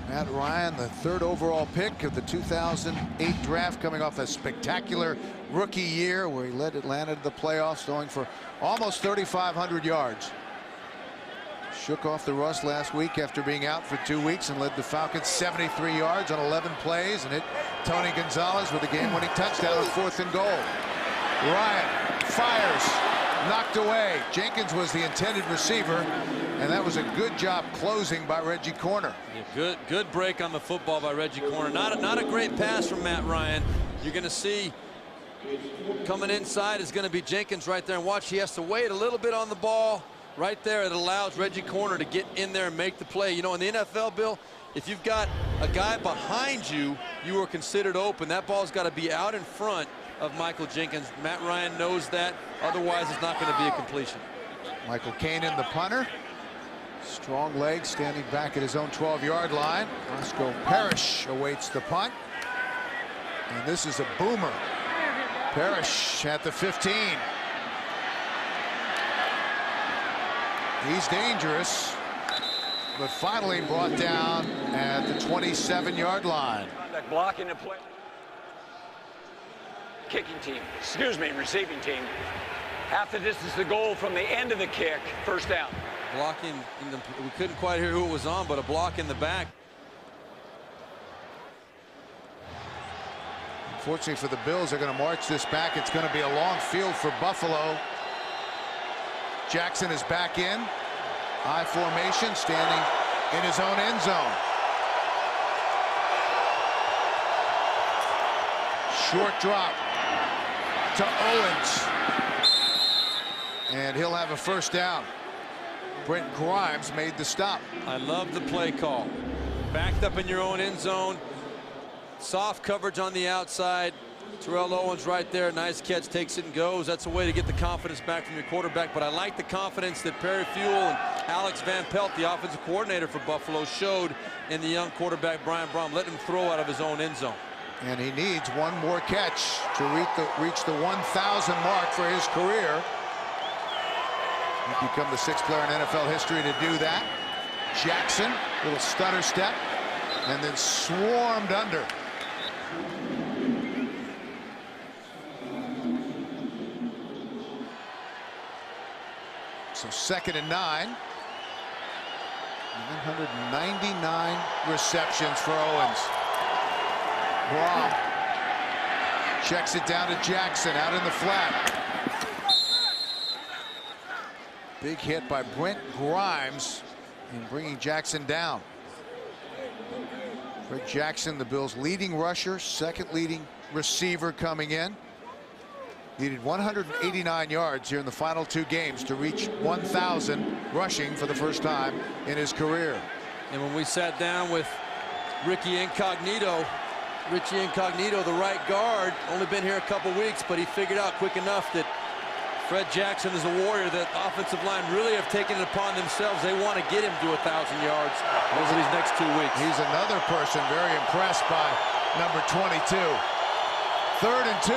S1: Matt Ryan, the 3rd overall pick of the 2008 draft, coming off a spectacular rookie year where he led Atlanta to the playoffs, going for almost 3,500 yards. Shook off the rust last week after being out for 2 weeks and led the Falcons 73 yards on 11 plays and hit Tony Gonzalez with a game-winning touchdown on 4th and goal. Ryan fires, knocked away. Jenkins was the intended receiver, and that was a good job closing by Reggie Corner.
S2: Yeah, good break on the football by Reggie Corner. Not a great pass from Matt Ryan. You're going to see coming inside is going to be Jenkins right there, and watch, he has to wait a little bit on the ball. Right there, it allows Reggie Corner to get in there and make the play. You know, in the NFL, Bill, if you've got a guy behind you, you are considered open. That ball's got to be out in front of Michael Jenkins. Matt Ryan knows that. Otherwise, it's not going to be a completion.
S1: Michael Kanan, the punter. Strong leg, standing back at his own 12-yard line. Roscoe Parrish awaits the punt. And this is a boomer. Parrish at the 15. He's dangerous, but finally brought down at the 27-yard line.
S3: Blocking the play. Kicking team, receiving team. Half the distance to goal from the end of the kick, 1st down.
S2: Blocking, we couldn't quite hear who it was on, but a block in the back.
S1: Unfortunately for the Bills, they're going to march this back. It's going to be a long field for Buffalo. Jackson is back in. I formation, standing in his own end zone. Short drop to Owens. And he'll have a 1st down. Brent Grimes made the stop.
S2: I love the play call. Backed up in your own end zone. Soft coverage on the outside. Terrell Owens right there, nice catch, takes it and goes. That's a way to get the confidence back from your quarterback. But I like the confidence that Perry Fewell and Alex Van Pelt, the offensive coordinator for Buffalo, showed in the young quarterback Brian Brohm. Let him throw out of his own end zone.
S1: And he needs one more catch to reach the 1,000 mark for his career. He'd become the 6th player in NFL history to do that. Jackson, little stutter step, and then swarmed under. So 2nd and 9. 199 receptions for Owens. Brohm checks it down to Jackson out in the flat. Big hit by Brent Grimes in bringing Jackson down. Brent Jackson, the Bills' leading rusher, 2nd leading receiver coming in. Needed 189 yards here in the final 2 games to reach 1,000 rushing for the 1st time in his career.
S2: And when we sat down with Richie Incognito, the right guard, only been here a couple weeks, but he figured out quick enough that Fred Jackson is a warrior that offensive line really have taken it upon themselves. They want to get him to 1,000 yards over these next 2 weeks.
S1: He's another person very impressed by number 22. 3rd and 2.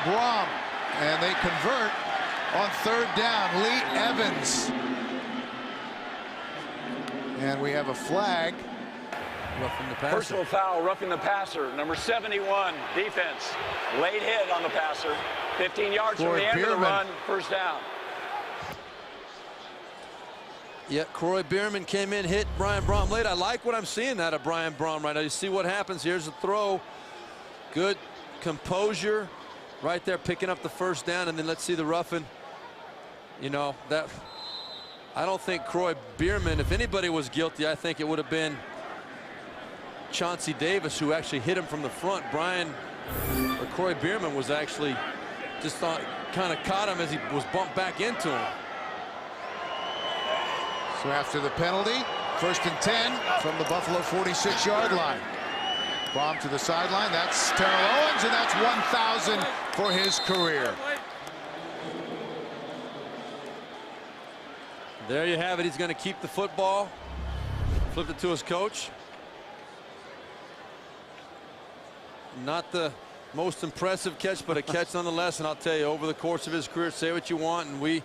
S1: Brohm, and they convert on 3rd down. Lee Evans. And we have a flag.
S2: Roughing the passer.
S3: Personal foul, roughing the passer. Number 71, defense. Late hit on the passer. 15 yards from the end of the run, 1st down.
S2: Yeah, Croy Bierman came in, hit Brian Brom late. I like what I'm seeing out of Brian Brom right now. You see what happens. Here's the throw. Good composure right there, picking up the first down, and then let's see the roughing. You know, that I don't think Croy Bierman, if anybody was guilty, I think it would have been Chauncey Davis, who actually hit him from the front. Croy Bierman was actually just kind of caught him as he was bumped back into him.
S1: So after the penalty, 1st and 10 from the Buffalo 46-yard line. Bomb to the sideline. That's Terrell Owens, and that's 1,000 for his career.
S2: There you have it. He's going to keep the football. Flipped it to his coach. Not the most impressive catch, but a catch nonetheless. And I'll tell you, over the course of his career, say what you want, and we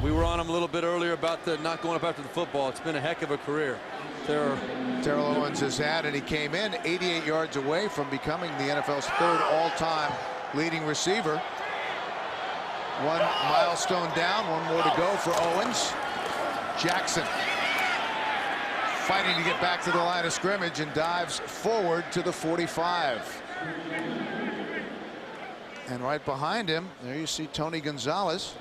S2: were on him a little bit earlier about the not going up after the football. It's been a heck of a career.
S1: Terrell Owens has had, and he came in 88 yards away from becoming the NFL's 3rd all-time leading receiver. One milestone down, one more to go for Owens. Jackson fighting to get back to the line of scrimmage and dives forward to the 45. And right behind him, there you see Tony Gonzalez.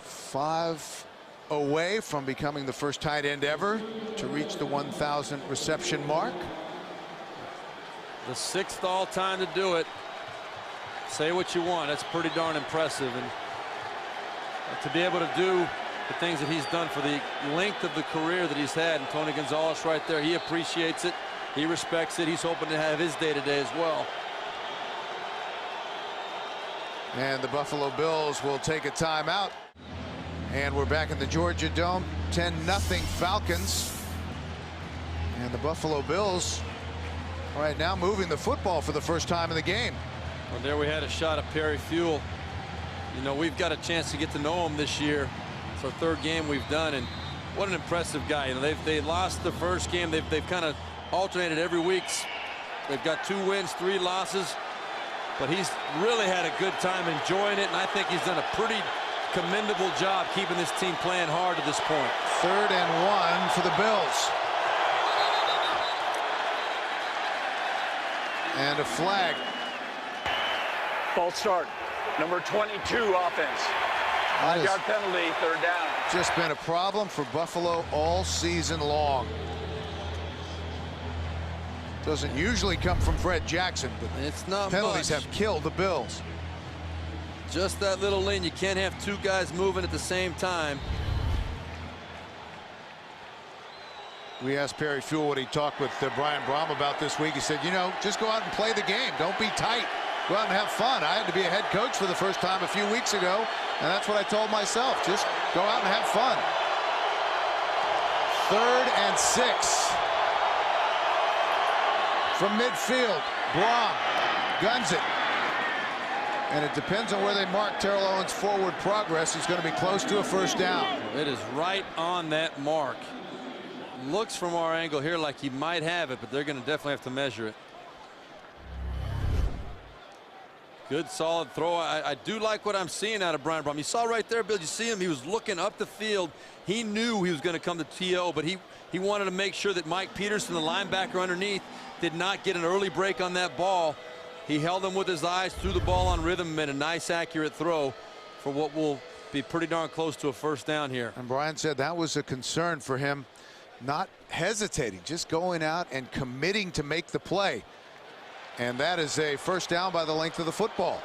S1: 5 away from becoming the first tight end ever to reach the 1,000 reception mark.
S2: The 6th all-time to do it. Say what you want. That's pretty darn impressive. And to be able to do the things that he's done for the length of the career that he's had, and Tony Gonzalez right there, he appreciates it. He respects it. He's hoping to have his day today as well.
S1: And the Buffalo Bills will take a timeout. And we're back in the Georgia Dome, 10-0 Falcons. And the Buffalo Bills right now moving the football for the first time in the game.
S2: Well, there we had a shot of Perry Fuel. You know, we've got a chance to get to know him this year. It's our 3rd game we've done, and what an impressive guy. You know, they lost the first game. They've kind of alternated every week. They've got 2 wins, 3 losses, but he's really had a good time enjoying it, and I think he's done a pretty commendable job keeping this team playing hard to this point.
S1: 3rd and 1 for the Bills. And a flag.
S3: False start. Number 22 offense. 5-yard penalty, 3rd down.
S1: Just been a problem for Buffalo all season long. Doesn't usually come from Fred Jackson, but
S2: it's not
S1: penalties
S2: much.
S1: have killed the Bills.
S2: Just that little lane. You can't have 2 guys moving at the same time.
S1: We asked Perry Fuel what he talked with Brian Brom about this week. He said, you know, just go out and play the game. Don't be tight. Go out and have fun. I had to be a head coach for the first time a few weeks ago, and that's what I told myself. Just go out and have fun. 3rd and 6. From midfield, Brom guns it. And it depends on where they mark Terrell Owens' forward progress. He's going to be close to a 1st down.
S2: It is right on that mark. Looks from our angle here like he might have it, but they're going to definitely have to measure it. Good solid throw. I do like what I'm seeing out of Brian Brom. You saw right there, Bill, you see him, he was looking up the field. He knew he was going to come to TO, but he wanted to make sure that Mike Peterson, the linebacker underneath, did not get an early break on that ball. He held him with his eyes, threw the ball on rhythm, and a nice accurate throw for what will be pretty darn close to a 1st down here.
S1: And Brian said that was a concern for him, not hesitating, just going out and committing to make the play. And that is a 1st down by the length of the football.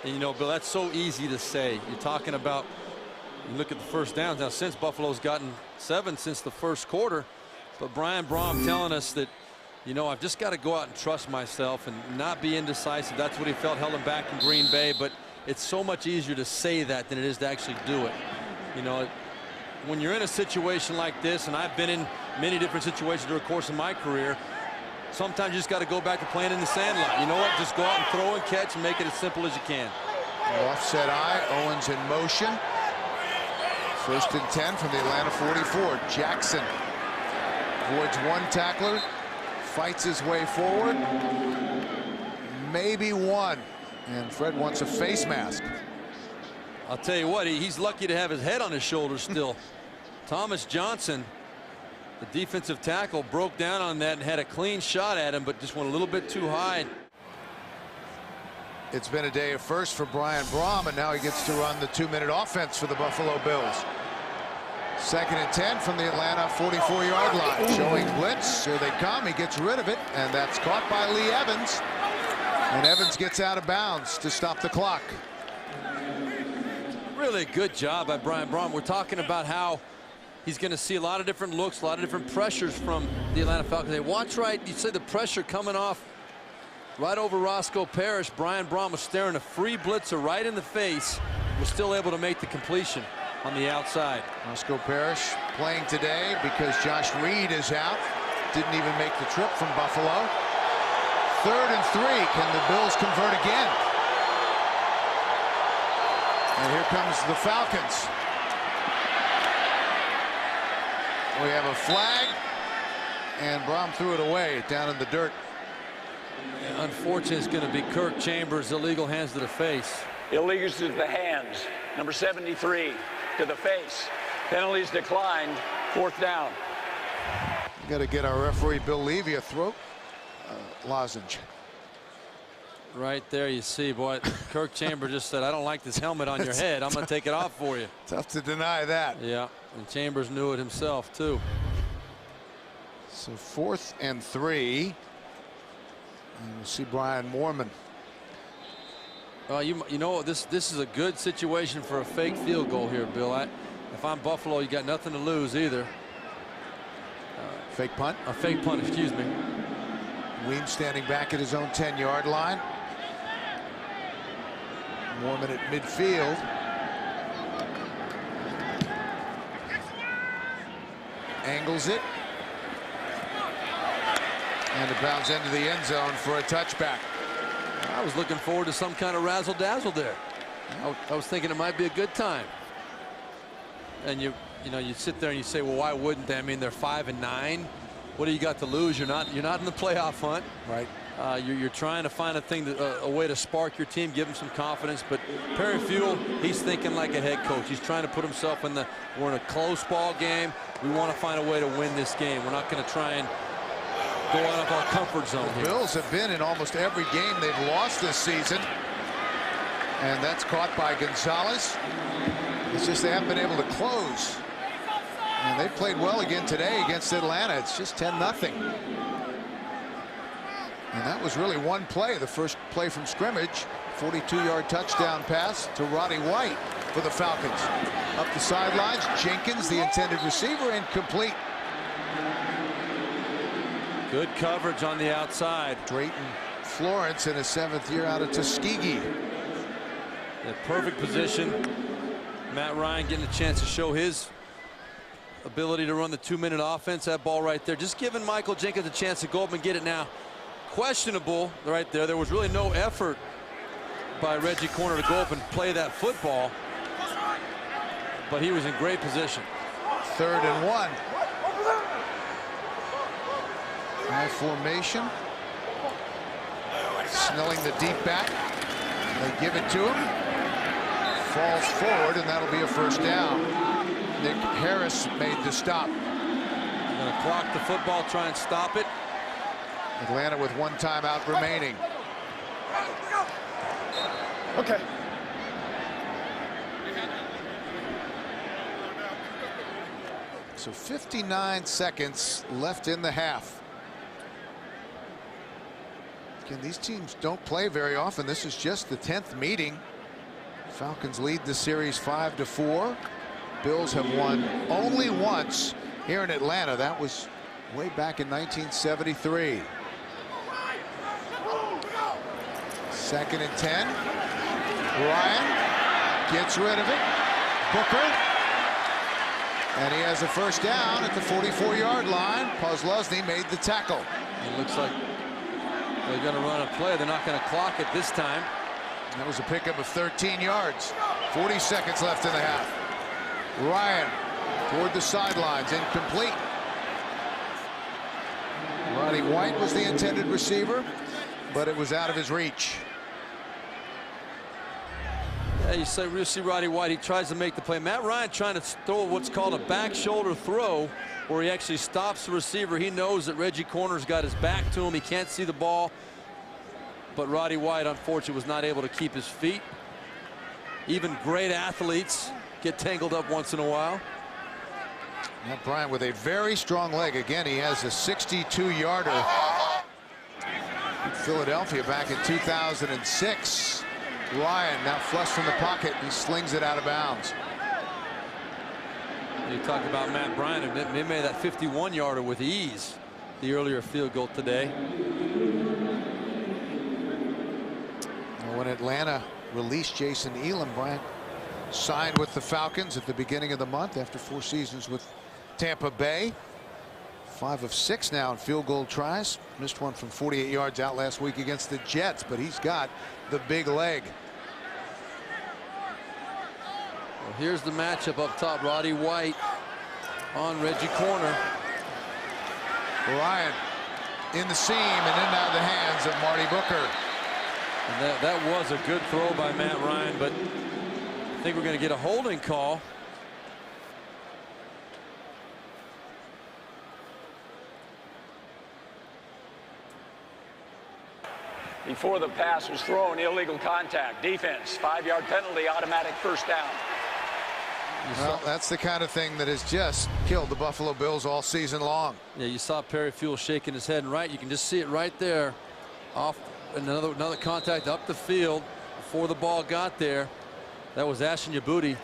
S2: And you know, Bill, that's so easy to say. You're talking about, you look at the 1st downs now, since Buffalo's gotten 7 since the 1st quarter. But Brian Brom telling us that, you know, I've just got to go out and trust myself and not be indecisive. That's what he felt held him back in Green Bay. But it's so much easier to say that than it is to actually do it. You know, when you're in a situation like this, and I've been in many different situations during the course of my career, sometimes you just got to go back to playing in the sandlot. You know what? Just go out and throw and catch and make it as simple as you can.
S1: Offset eye, Owens in motion. 1st and 10 from the Atlanta 44. Jackson avoids 1 tackler, fights his way forward. Maybe 1. And Fred wants a face mask.
S2: I'll tell you what, he's lucky to have his head on his shoulders still. Thomas Johnson, the defensive tackle, broke down on that and had a clean shot at him, but just went a little bit too high.
S1: It's been a day of first for Brian Brohm, and now he gets to run the 2-minute offense for the Buffalo Bills. 2nd and 10 from the Atlanta 44-yard line. Showing blitz. Here they come. He gets rid of it, and that's caught by Lee Evans. And Evans gets out of bounds to stop the clock.
S2: Really good job by Brian Brohm. We're talking about how he's going to see a lot of different looks, a lot of different pressures from the Atlanta Falcons. They watch right. You see the pressure coming off right over Roscoe Parrish. Brian Brohm was staring a free blitzer right in the face. Was still able to make the completion on the outside.
S1: Roscoe Parrish playing today because Josh Reed is out. Didn't even make the trip from Buffalo. 3rd and 3. Can the Bills convert again? And here comes the Falcons. We have a flag, and Brohm threw it away down in the dirt.
S2: Unfortunately, it's going to be Kirk Chambers. Illegal hands to the face.
S3: Illegal to the hands. Number 73 to the face. Penalties declined. 4th down.
S1: You got to get our referee Bill Levy a throat lozenge.
S2: Right there, you see, boy, Kirk Chambers just said, "I don't like this helmet on your head. I'm going to take it off for you."
S1: Tough to deny that.
S2: Yeah, and Chambers knew it himself too.
S1: So 4th and 3. And we'll see Brian Moorman.
S2: Well, you know this is a good situation for a fake field goal here, Bill. If I'm Buffalo, you got nothing to lose either.
S1: Fake punt?
S2: A fake punt, excuse me.
S1: Weems standing back at his own 10-yard line. Moorman at midfield. Angles it. And it bounds into the end zone for a touchback.
S2: I was looking forward to some kind of razzle-dazzle there. I was thinking it might be a good time. And you sit there and you say, well, why wouldn't they? I mean, they're 5-9. What do you got to lose? You're not in the playoff hunt.
S1: Right.
S2: You're trying to find a way to spark your team, give them some confidence. But Perry Fuel, he's thinking like a head coach. He's trying to put himself we're in a close ball game. We want to find a way to win this game. We're not going to try and go out of our comfort zone here.
S1: The Bills have been in almost every game they've lost this season. And that's caught by Gonzalez. It's just they haven't been able to close. And they played well again today against Atlanta. It's just 10-0. And that was really one play, the first play from scrimmage. 42-yard touchdown pass to Roddy White for the Falcons. Up the sidelines, Jenkins, the intended receiver, incomplete.
S2: Good coverage on the outside.
S1: Drayton Florence in his 7th year out of Tuskegee.
S2: The perfect position. Matt Ryan getting a chance to show his ability to run the 2-minute offense. That ball right there, just giving Michael Jenkins a chance to go up and get it now. Questionable right there. There was really no effort by Reggie Corner to go up and play that football, but he was in great position.
S1: 3rd and 1. High formation. Snelling the deep back. They give it to him. Falls forward, and that'll be a 1st down. Nick Harris made the stop.
S2: Going to clock the football, try and stop it.
S1: Atlanta with 1 timeout remaining.
S4: Okay.
S1: So 59 seconds left in the half. Again, these teams don't play very often. This is just the 10th meeting. Falcons lead the series 5-4. Bills have won only once here in Atlanta. That was way back in 1973. 2nd and 10. Ryan gets rid of it. Booker. And he has a 1st down at the 44-yard line. Posluszny made the tackle.
S2: It looks like they're going to run a play. They're not going to clock it this time.
S1: That was a pickup of 13 yards. 40 seconds left in the half. Ryan toward the sidelines, incomplete. Roddy White was the intended receiver, but it was out of his reach.
S2: you see Roddy White, he tries to make the play. Matt Ryan trying to throw what's called a back shoulder throw, where he actually stops the receiver. He knows that Reggie Corner's got his back to him. He can't see the ball. But Roddy White, unfortunately, was not able to keep his feet. Even great athletes get tangled up once in a while.
S1: Matt Bryant with a very strong leg. Again, he has a 62-yarder. Philadelphia back in 2006. Ryan now flush from the pocket. He slings it out of bounds.
S2: You talk about Matt Bryant, and they made that 51-yarder with ease, the earlier field goal today.
S1: When Atlanta released Jason Elam, Bryant signed with the Falcons at the beginning of the month after 4 seasons with Tampa Bay. 5 of 6 now in field goal tries. Missed one from 48 yards out last week against the Jets, but he's got the big leg.
S2: Well, here's the matchup up top. Roddy White on Reggie Corner.
S1: Ryan in the seam and in out of the hands of Marty Booker.
S2: And that was a good throw by Matt Ryan, but I think we're going to get a holding call.
S3: Before the pass was thrown, illegal contact. Defense, 5-yard penalty, automatic first down.
S1: Well, that's the kind of thing that has just killed the Buffalo Bills all season long.
S2: Yeah, you saw Perry Fuel shaking his head, and right, you can just see it right there. Off another contact up the field before the ball got there. That was Ashton Yabuti.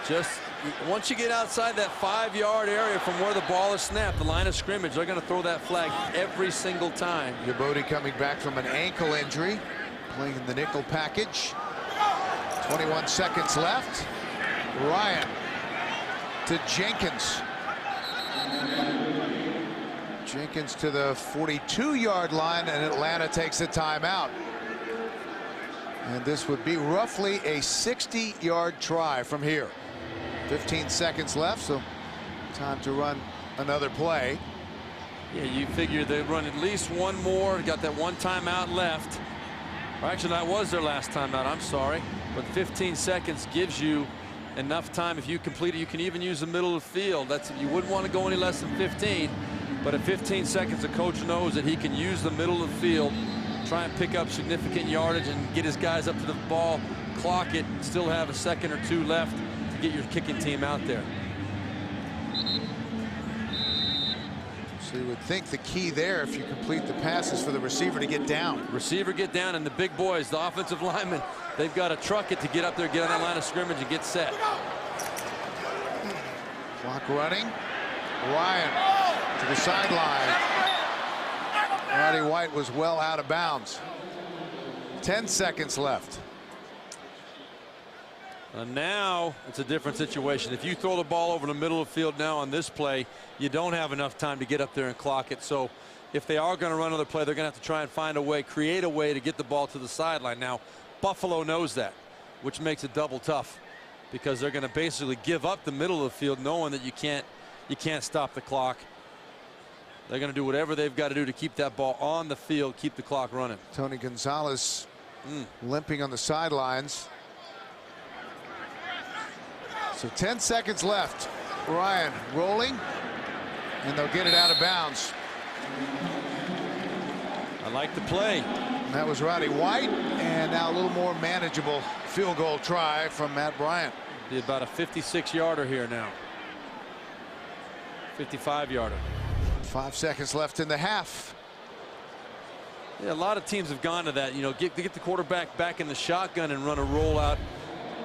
S2: Just once you get outside that 5-yard area from where the ball is snapped, the line of scrimmage, they're going to throw that flag every single time.
S1: Yabuti coming back from an ankle injury, playing in the nickel package. 21 seconds left. Ryan to Jenkins. Jenkins to the 42-yard line, and Atlanta takes a timeout. And this would be roughly a 60-yard try from here. 15 seconds left, so time to run another play.
S2: Yeah, you figure they'd run at least one more. Got that one timeout left. Or actually, that was their last timeout. I'm sorry. But 15 seconds gives you enough time. If you complete it, you can even use the middle of the field. You wouldn't want to go any less than 15. But at 15 seconds, the coach knows that he can use the middle of the field, try and pick up significant yardage and get his guys up to the ball, clock it, and still have a second or two left to get your kicking team out there.
S1: So you would think the key there, if you complete the passes, for the receiver to get down.
S2: Receiver get down, and the big boys, the offensive linemen, they've got to truck it to get up there, get on that line of scrimmage, and get set.
S1: Clock running. Ryan to the sideline. Roddy White was well out of bounds. 10 seconds left.
S2: And now it's a different situation. If you throw the ball over the middle of the field now on this play, you don't have enough time to get up there and clock it. So if they are going to run another play, they're going to have to try and find a way, create a way to get the ball to the sideline. Now, Buffalo knows that, which makes it double tough, because they're going to basically give up the middle of the field, knowing that you can't stop the clock. They're going to do whatever they've got to do to keep that ball on the field, keep the clock running.
S1: Tony Gonzalez limping on the sidelines. So 10 seconds left. Ryan rolling, and they'll get it out of bounds.
S2: I like the play.
S1: And that was Roddy White, and now a little more manageable field goal try from Matt Bryant.
S2: Be about a 56-yarder here now. 55-yarder.
S1: 5 seconds left in the half.
S2: Yeah, a lot of teams have gone to that, you know, get the quarterback back in the shotgun and run a rollout.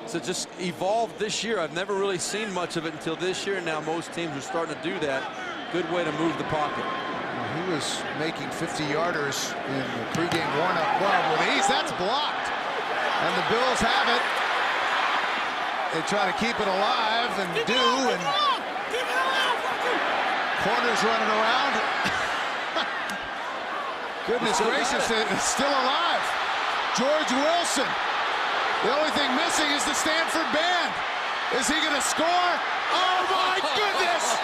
S2: So just evolved this year. I've never really seen much of it until this year. Now most teams are starting to do that. Good way to move the pocket.
S1: He was making 50-yarders in the pregame warm-up club with ease. That's blocked, and the Bills have it. They try to keep it alive, and and Corner's running around. Goodness gracious, it's still alive. George Wilson. The only thing missing is the Stanford band. Is he going to score? Oh my goodness!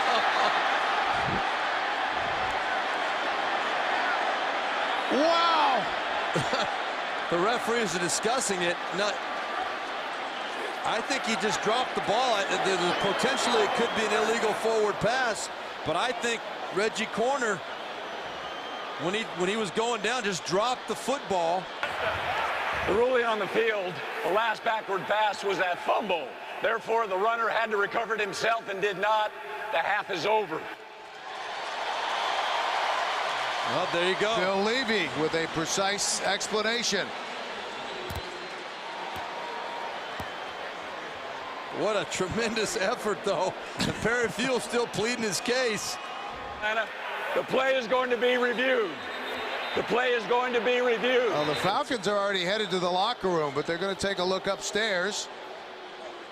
S1: Wow!
S2: The referees are discussing it. I think he just dropped the ball. Potentially it could be an illegal forward pass, but I think Reggie Corner, when he was going down, just dropped the football.
S3: The ruling on the field, the last backward pass was that fumble. Therefore, the runner had to recover it himself and did not. The half is over.
S2: Well, there you go.
S1: Bill Levy with a precise explanation.
S2: What a tremendous effort, though. And Perry Fuel still pleading his case.
S3: The play is going to be reviewed. The play is going to be reviewed.
S1: Well, the Falcons are already headed to the locker room, but they're going to take a look upstairs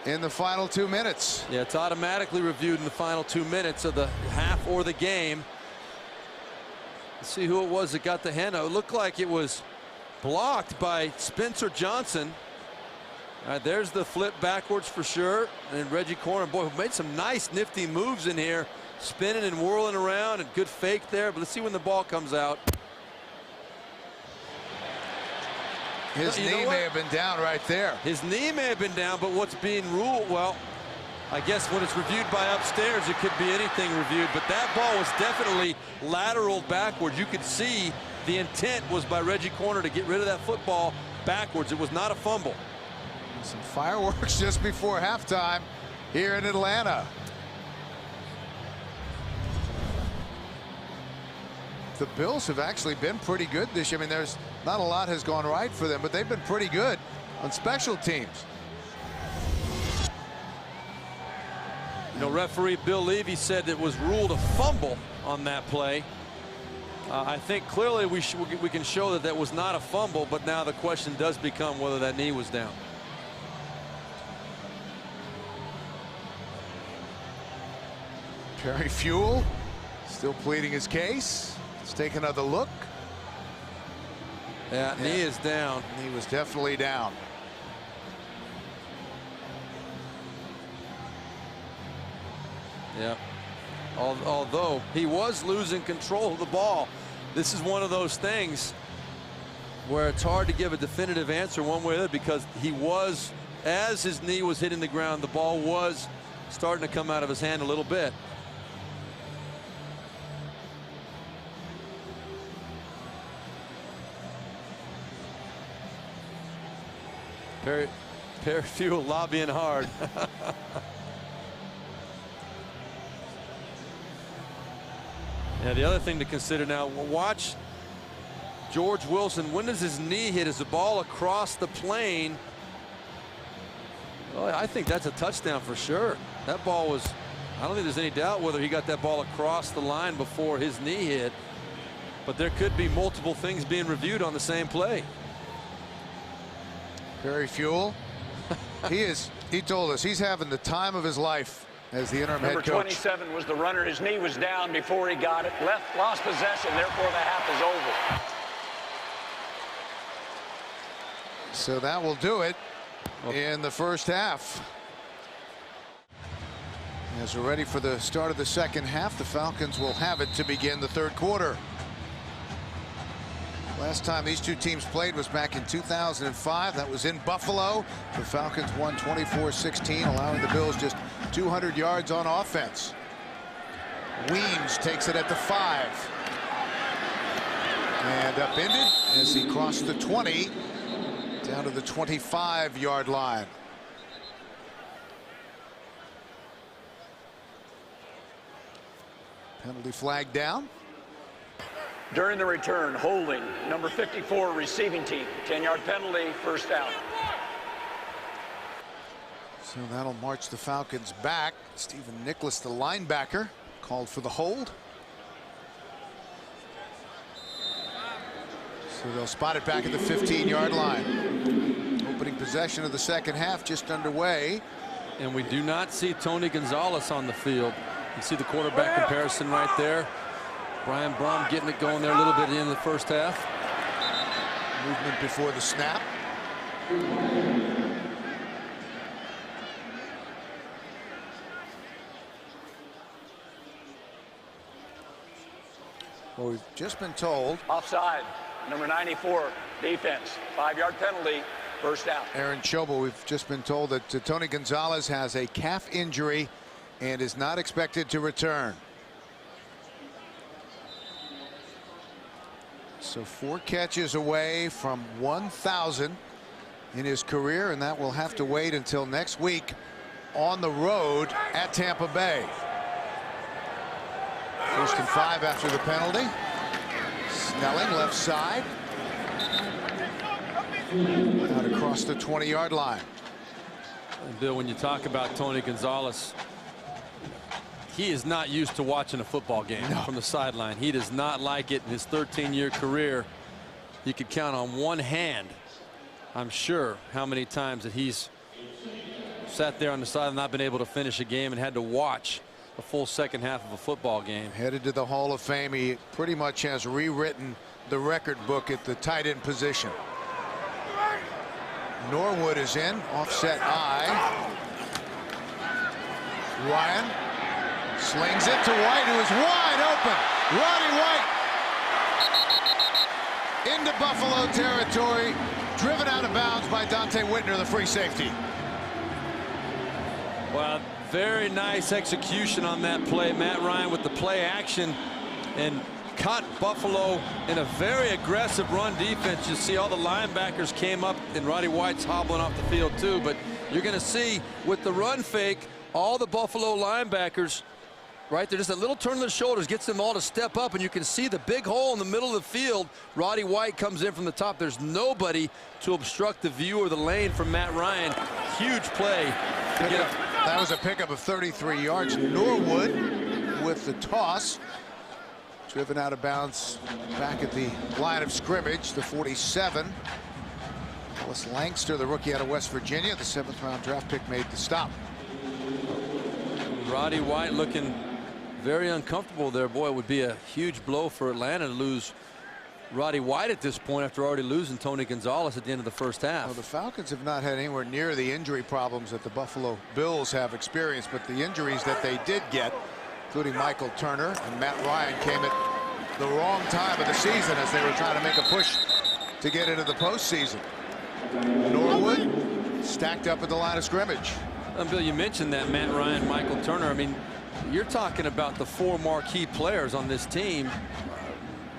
S1: in the final 2 minutes.
S2: Yeah, it's automatically reviewed in the final 2 minutes of the half or the game. Let's see who it was that got the hand. It looked like it was blocked by Spencer Johnson. All right, there's the flip backwards for sure. And Reggie Corner, boy, made some nice nifty moves in here, spinning and whirling around, and good fake there. But let's see when the ball comes out.
S1: His knee may have been down right there.
S2: His knee may have been down, but what's being ruled, well, I guess when it's reviewed by upstairs, it could be anything reviewed. But that ball was definitely lateral backwards. You could see the intent was by Reggie Corner to get rid of that football backwards. It was not a fumble.
S1: Some fireworks just before halftime here in Atlanta. The Bills have actually been pretty good this year. I mean, there's not a lot has gone right for them, but they've been pretty good on special teams.
S2: You know, referee Bill Levy said it was ruled a fumble on that play. I think clearly we can show that that was not a fumble, but now the question does become whether that knee was down.
S1: Perry Fuel still pleading his case. Let's take another look.
S2: Yeah, knee is down.
S1: He was definitely down.
S2: Yeah. Although he was losing control of the ball. This is one of those things where it's hard to give a definitive answer one way or the other, because he was, as his knee was hitting the ground, the ball was starting to come out of his hand a little bit. Perry Fuel lobbying hard. Yeah, the other thing to consider now, watch George Wilson. When does his knee hit? Is the ball across the plane? Well, I think that's a touchdown for sure. That ball was, I don't think there's any doubt whether he got that ball across the line before his knee hit. But there could be multiple things being reviewed on the same play.
S1: Perry Fuel, he told us he's having the time of his life as the interim head coach.
S3: Number 27 was the runner. His knee was down before he got it. Lost possession, therefore the half is over.
S1: So that will do it in the first half. As we're ready for the start of the second half, the Falcons will have it to begin the third quarter. Last time these two teams played was back in 2005. That was in Buffalo. The Falcons won 24-16, allowing the Bills just 200 yards on offense. Weems takes it at the 5. And upended as he crossed the 20 down to the 25-yard line. Penalty flag down.
S3: During the return, holding, number 54 receiving team, 10-yard penalty, first down.
S1: So that'll march the Falcons back. Stephen Nicholas, the linebacker, called for the hold. So they'll spot it back at the 15-yard line. Opening possession of the second half just underway.
S2: And we do not see Tony Gonzalez on the field. You see the quarterback comparison right there. Brian Brom getting it going there a little bit at the end of the first half.
S1: Movement before the snap. Well, we've just been told.
S3: Offside, number 94, defense, 5-yard penalty, First down.
S1: Aaron Schobel, we've just been told that Tony Gonzalez has a calf injury and is not expected to return. So 4 catches away from 1,000 in his career, and that will have to wait until next week on the road at Tampa Bay. 1st and 5 after the penalty. Snelling left side. Out across the 20-yard line.
S2: And Bill, when you talk about Tony Gonzalez, he is not used to watching a football game from the sideline. He does not like it. In his 13-year career, you could count on one hand, I'm sure, how many times that he's sat there on the side and not been able to finish a game and had to watch a full second half of a football game.
S1: Headed to the Hall of Fame. He pretty much has rewritten the record book at the tight end position. Norwood is in, offset I. Ryan slings it to White, who is wide open. Roddy White into Buffalo territory, driven out of bounds by Dante Whitner, the free safety.
S2: Well, very nice execution on that play. Matt Ryan with the play action and caught Buffalo in a very aggressive run defense. You see all the linebackers came up, and Roddy White's hobbling off the field too. But you're going to see with the run fake, all the Buffalo linebackers right there, just a little turn of the shoulders gets them all to step up, and you can see the big hole in the middle of the field. Roddy White comes in from the top. There's nobody to obstruct the view or the lane from Matt Ryan. Huge play to get up.
S1: That was a pickup of 33 yards. Norwood with the toss. Driven out of bounds back at the line of scrimmage, the 47. Ellis Langster, the rookie out of West Virginia, the 7th-round draft pick, made the stop.
S2: Roddy White looking very uncomfortable there. Boy, it would be a huge blow for Atlanta to lose Roddy White at this point after already losing Tony Gonzalez at the end of the first half.
S1: Well, the Falcons have not had anywhere near the injury problems that the Buffalo Bills have experienced, but the injuries that they did get, including Michael Turner and Matt Ryan, came at the wrong time of the season as they were trying to make a push to get into the postseason. Norwood stacked up at the line of scrimmage.
S2: Bill, you mentioned that Matt Ryan, Michael Turner. I mean, you're talking about the 4 marquee players on this team.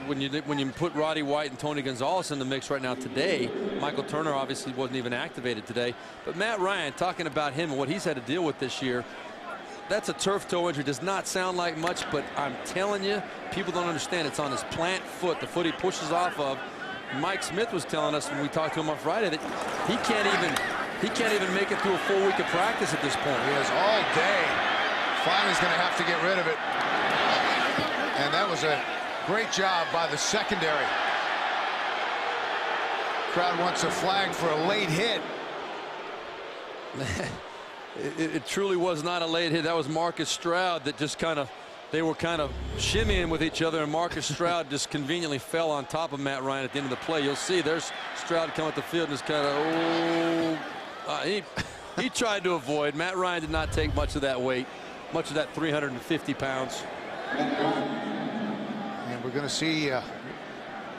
S2: When you put Roddy White and Tony Gonzalez in the mix right now today, Michael Turner obviously wasn't even activated today. But Matt Ryan, talking about him and what he's had to deal with this year, that's a turf toe injury. Does not sound like much, but I'm telling you, people don't understand. It's on his plant foot, the foot he pushes off of. Mike Smith was telling us when we talked to him on Friday that he can't even make it through a full week of practice at this point.
S1: He has all day. Finally, he's going to have to get rid of it. And that was a great job by the secondary. Crowd wants a flag for a late hit.
S2: It truly was not a late hit. That was Marcus Stroud that just they were kind of shimmying with each other, and Marcus Stroud just conveniently fell on top of Matt Ryan at the end of the play. You'll see there's Stroud come at the field and just kind of, he tried to avoid. Matt Ryan did not take much of that weight, much of that 350 pounds.
S1: And we're going to see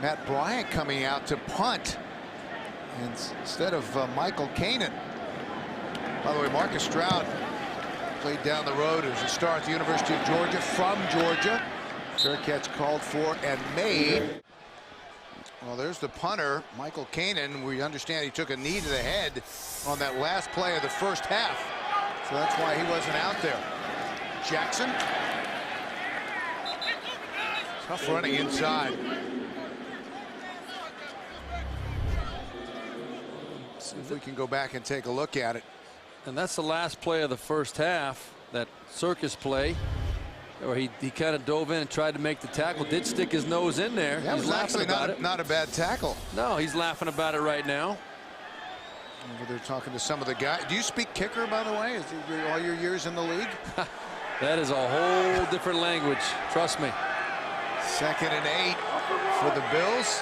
S1: Matt Bryant coming out to punt instead of Michael Kanan. By the way, Marcus Stroud played down the road as a star at the University of Georgia, from Georgia. Fair catch called for and made. Well, there's the punter, Michael Kanan. We understand he took a knee to the head on that last play of the first half. So that's why he wasn't out there. Jackson. Tough running inside. See if we can go back and take a look at it.
S2: And that's the last play of the first half, that circus play, where he kind of dove in and tried to make the tackle, did stick his nose in there.
S1: That was actually not a bad tackle.
S2: No, he's laughing about it right now.
S1: Over there talking to some of the guys. Do you speak kicker, by the way? Is it all your years in the league?
S2: That is a whole different language. Trust me.
S1: 2nd and 8 for the Bills.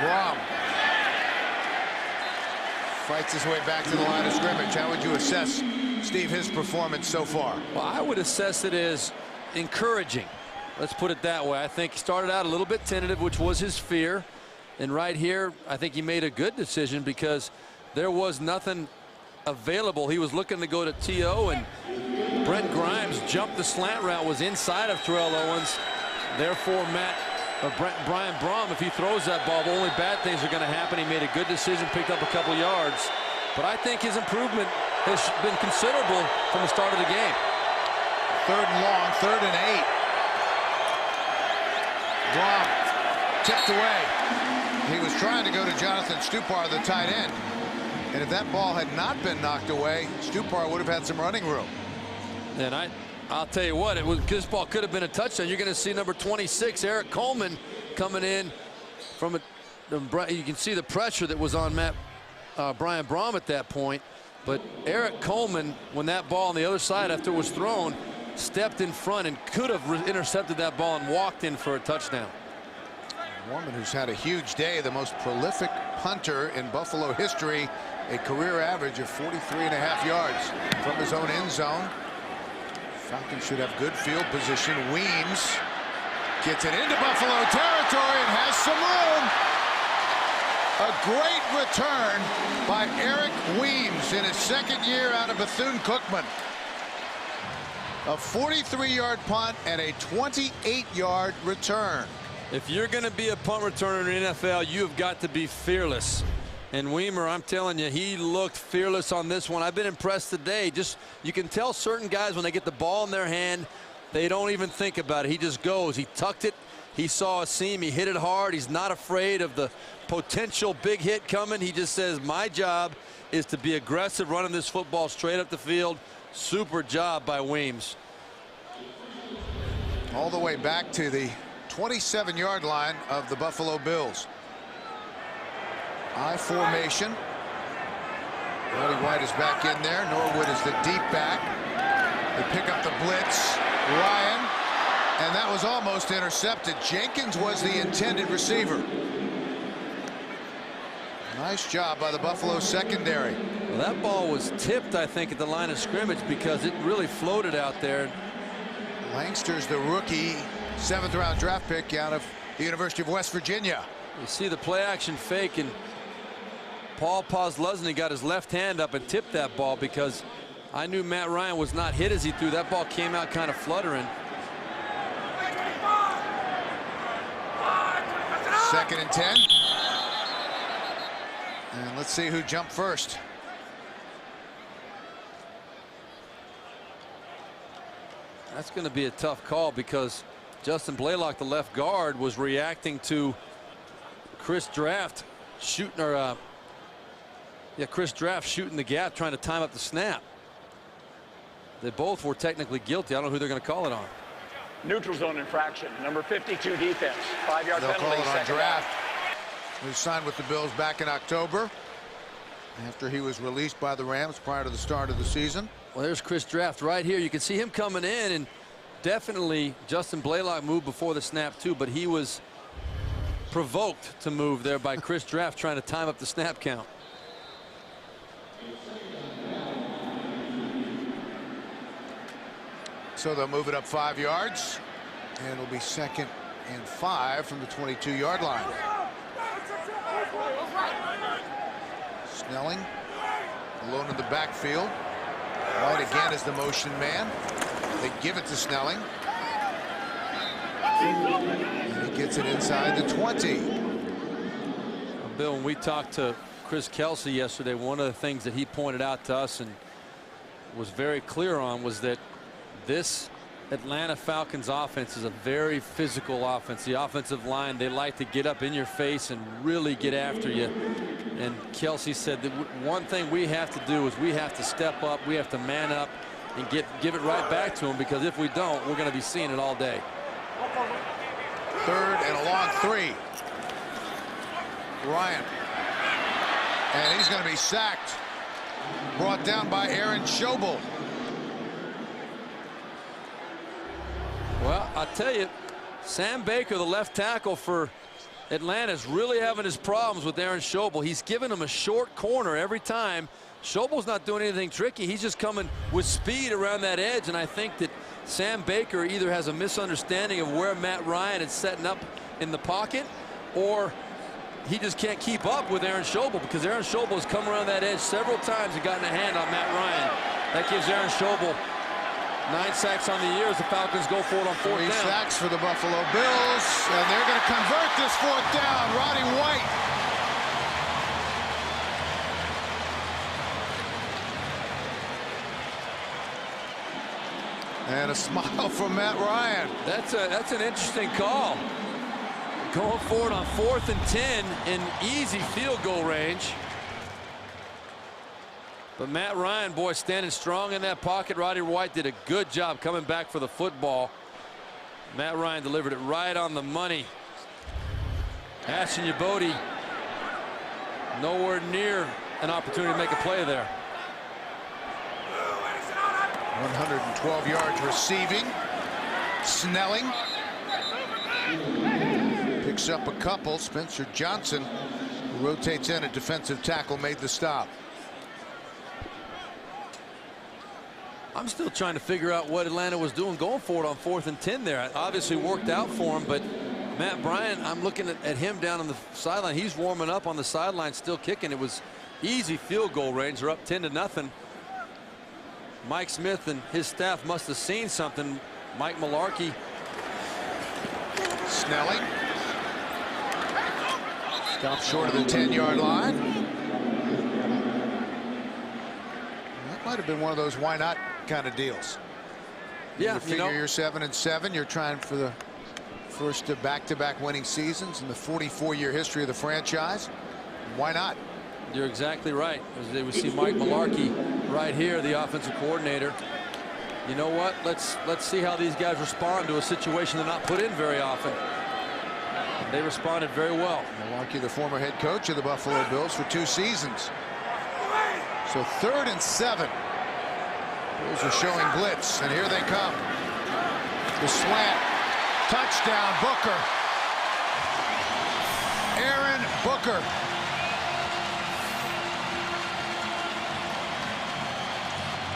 S1: Rom fights his way back to the line of scrimmage. How would you assess, Steve, his performance so far?
S2: Well, I would assess it as encouraging. Let's put it that way. I think he started out a little bit tentative, which was his fear. And right here, I think he made a good decision because there was nothing available. He was looking to go to T.O. and Brent Grimes jumped the slant route, was inside of Terrell Owens. Therefore, Brian Brohm, if he throws that ball, only bad things are going to happen. He made a good decision, picked up a couple yards. But I think his improvement has been considerable from the start of the game.
S1: 3rd and long, 3rd and 8. Brohm tipped away. He was trying to go to Jonathan Stupar, the tight end. And if that ball had not been knocked away, Stupar would have had some running room.
S2: And I'll tell you what, this ball could have been a touchdown. You're going to see number 26, Eric Coleman, coming in from you can see the pressure that was on Brian Brohm at that point. But Eric Coleman, when that ball on the other side after it was thrown, stepped in front and could have intercepted that ball and walked in for a touchdown.
S1: Mormon, who's had a huge day, the most prolific punter in Buffalo history, a career average of 43.5 yards from his own end zone. Falcons should have good field position. Weems gets it into Buffalo territory and has some room. A great return by Eric Weems in his 2nd year out of Bethune-Cookman. A 43-yard punt and a 28-yard return.
S2: If you're going to be a punt returner in the NFL, you have got to be fearless. And Weimer, I'm telling you, he looked fearless on this one. I've been impressed today. Just, you can tell certain guys when they get the ball in their hand, they don't even think about it. He just goes. He tucked it. He saw a seam. He hit it hard. He's not afraid of the potential big hit coming. He just says, my job is to be aggressive, running this football straight up the field. Super job by Weems.
S1: All the way back to the 27-yard line of the Buffalo Bills. I formation. Roddy White is back in there. Norwood is the deep back. They pick up the blitz. Ryan. And that was almost intercepted. Jenkins was the intended receiver. Nice job by the Buffalo secondary.
S2: Well, that ball was tipped, I think, at the line of scrimmage because it really floated out there.
S1: Langster's the rookie 7th-round draft pick out of the University of West Virginia.
S2: You see the play action fake, and Paul Posluszny got his left hand up and tipped that ball because I knew Matt Ryan was not hit as he threw. That ball came out kind of fluttering.
S1: 2nd and 10. And let's see who jumped first.
S2: That's going to be a tough call because Justin Blaylock, the left guard, was reacting to Chris Draft shooting, Chris Draft shooting the gap, trying to time up the snap. They both were technically guilty. I don't know who they're going to call it on.
S3: Neutral zone infraction. Number 52 defense. 5-yard
S1: They'll
S3: penalty.
S1: call it on
S3: Second
S1: Draft.
S3: down.
S1: Who signed with the Bills back in October after he was released by the Rams prior to the start of the season.
S2: Well, there's Chris Draft right here. You can see him coming in, and definitely Justin Blaylock moved before the snap too, but he was provoked to move there by Chris Draft trying to time up the snap count.
S1: So they'll move it up 5 yards, and it'll be 2nd and 5 from the 22-yard line. Snelling alone in the backfield. White again is the motion man. They give it to Snelling. And he gets it inside the 20.
S2: Bill, when we talked to Chris Kelsey yesterday, one of the things that he pointed out to us and was very clear on was that this Atlanta Falcons offense is a very physical offense. The offensive line, they like to get up in your face and really get after you. And Kelsey said that one thing we have to do is we have to step up, we have to man up and give it right back to them, because if we don't, we're going to be seeing it all day.
S1: 3rd and a long 3. Ryan. And he's going to be sacked. Brought down by Aaron Schobel.
S2: Well, I'll tell you, Sam Baker, the left tackle for Atlanta, is really having his problems with Aaron Schobel. He's giving him a short corner every time. Schobel's not doing anything tricky. He's just coming with speed around that edge, and I think that Sam Baker either has a misunderstanding of where Matt Ryan is setting up in the pocket, or he just can't keep up with Aaron Schobel, because Aaron Schobel has come around that edge several times and gotten a hand on Matt Ryan. That gives Aaron Schobel 9 sacks on the year as the Falcons go for it on 4th down.
S1: 3 sacks for the Buffalo Bills, and they're going to convert this 4th down. Roddy White. And a smile from Matt Ryan.
S2: That's an interesting call. Going forward on 4th and 10 in easy field goal range. But Matt Ryan, boy, standing strong in that pocket. Roddy White did a good job coming back for the football. Matt Ryan delivered it right on the money. Ashton Yabodi nowhere near an opportunity to make a play there.
S1: 112 yards receiving. Snelling picks up a couple. Spencer Johnson, who rotates in at defensive tackle, made the stop.
S2: I'm still trying to figure out what Atlanta was doing going for it on 4th and 10 there. It obviously worked out for him, but Matt Bryant, I'm looking at him down on the sideline. He's warming up on the sideline, still kicking. It was easy field goal range. They're up 10-0. Mike Smith and his staff must have seen something. Mike Mularkey.
S1: Snelling stopped short of the 10-yard line. That might have been one of those why not kind of deals.
S2: Yeah,
S1: you figure you're 7-7. You're trying for the first of back-to-back winning seasons in the 44-year history of the franchise. Why not?
S2: You're exactly right. As they would see Mike Mularkey right here, the offensive coordinator. You know what? Let's see how these guys respond to a situation they're not put in very often. They responded very well.
S1: Mularkey, the former head coach of the Buffalo Bills for 2 seasons. So 3rd and 7. Bills are showing blitz, and here they come. The slant. Touchdown, Booker. Aaron Booker.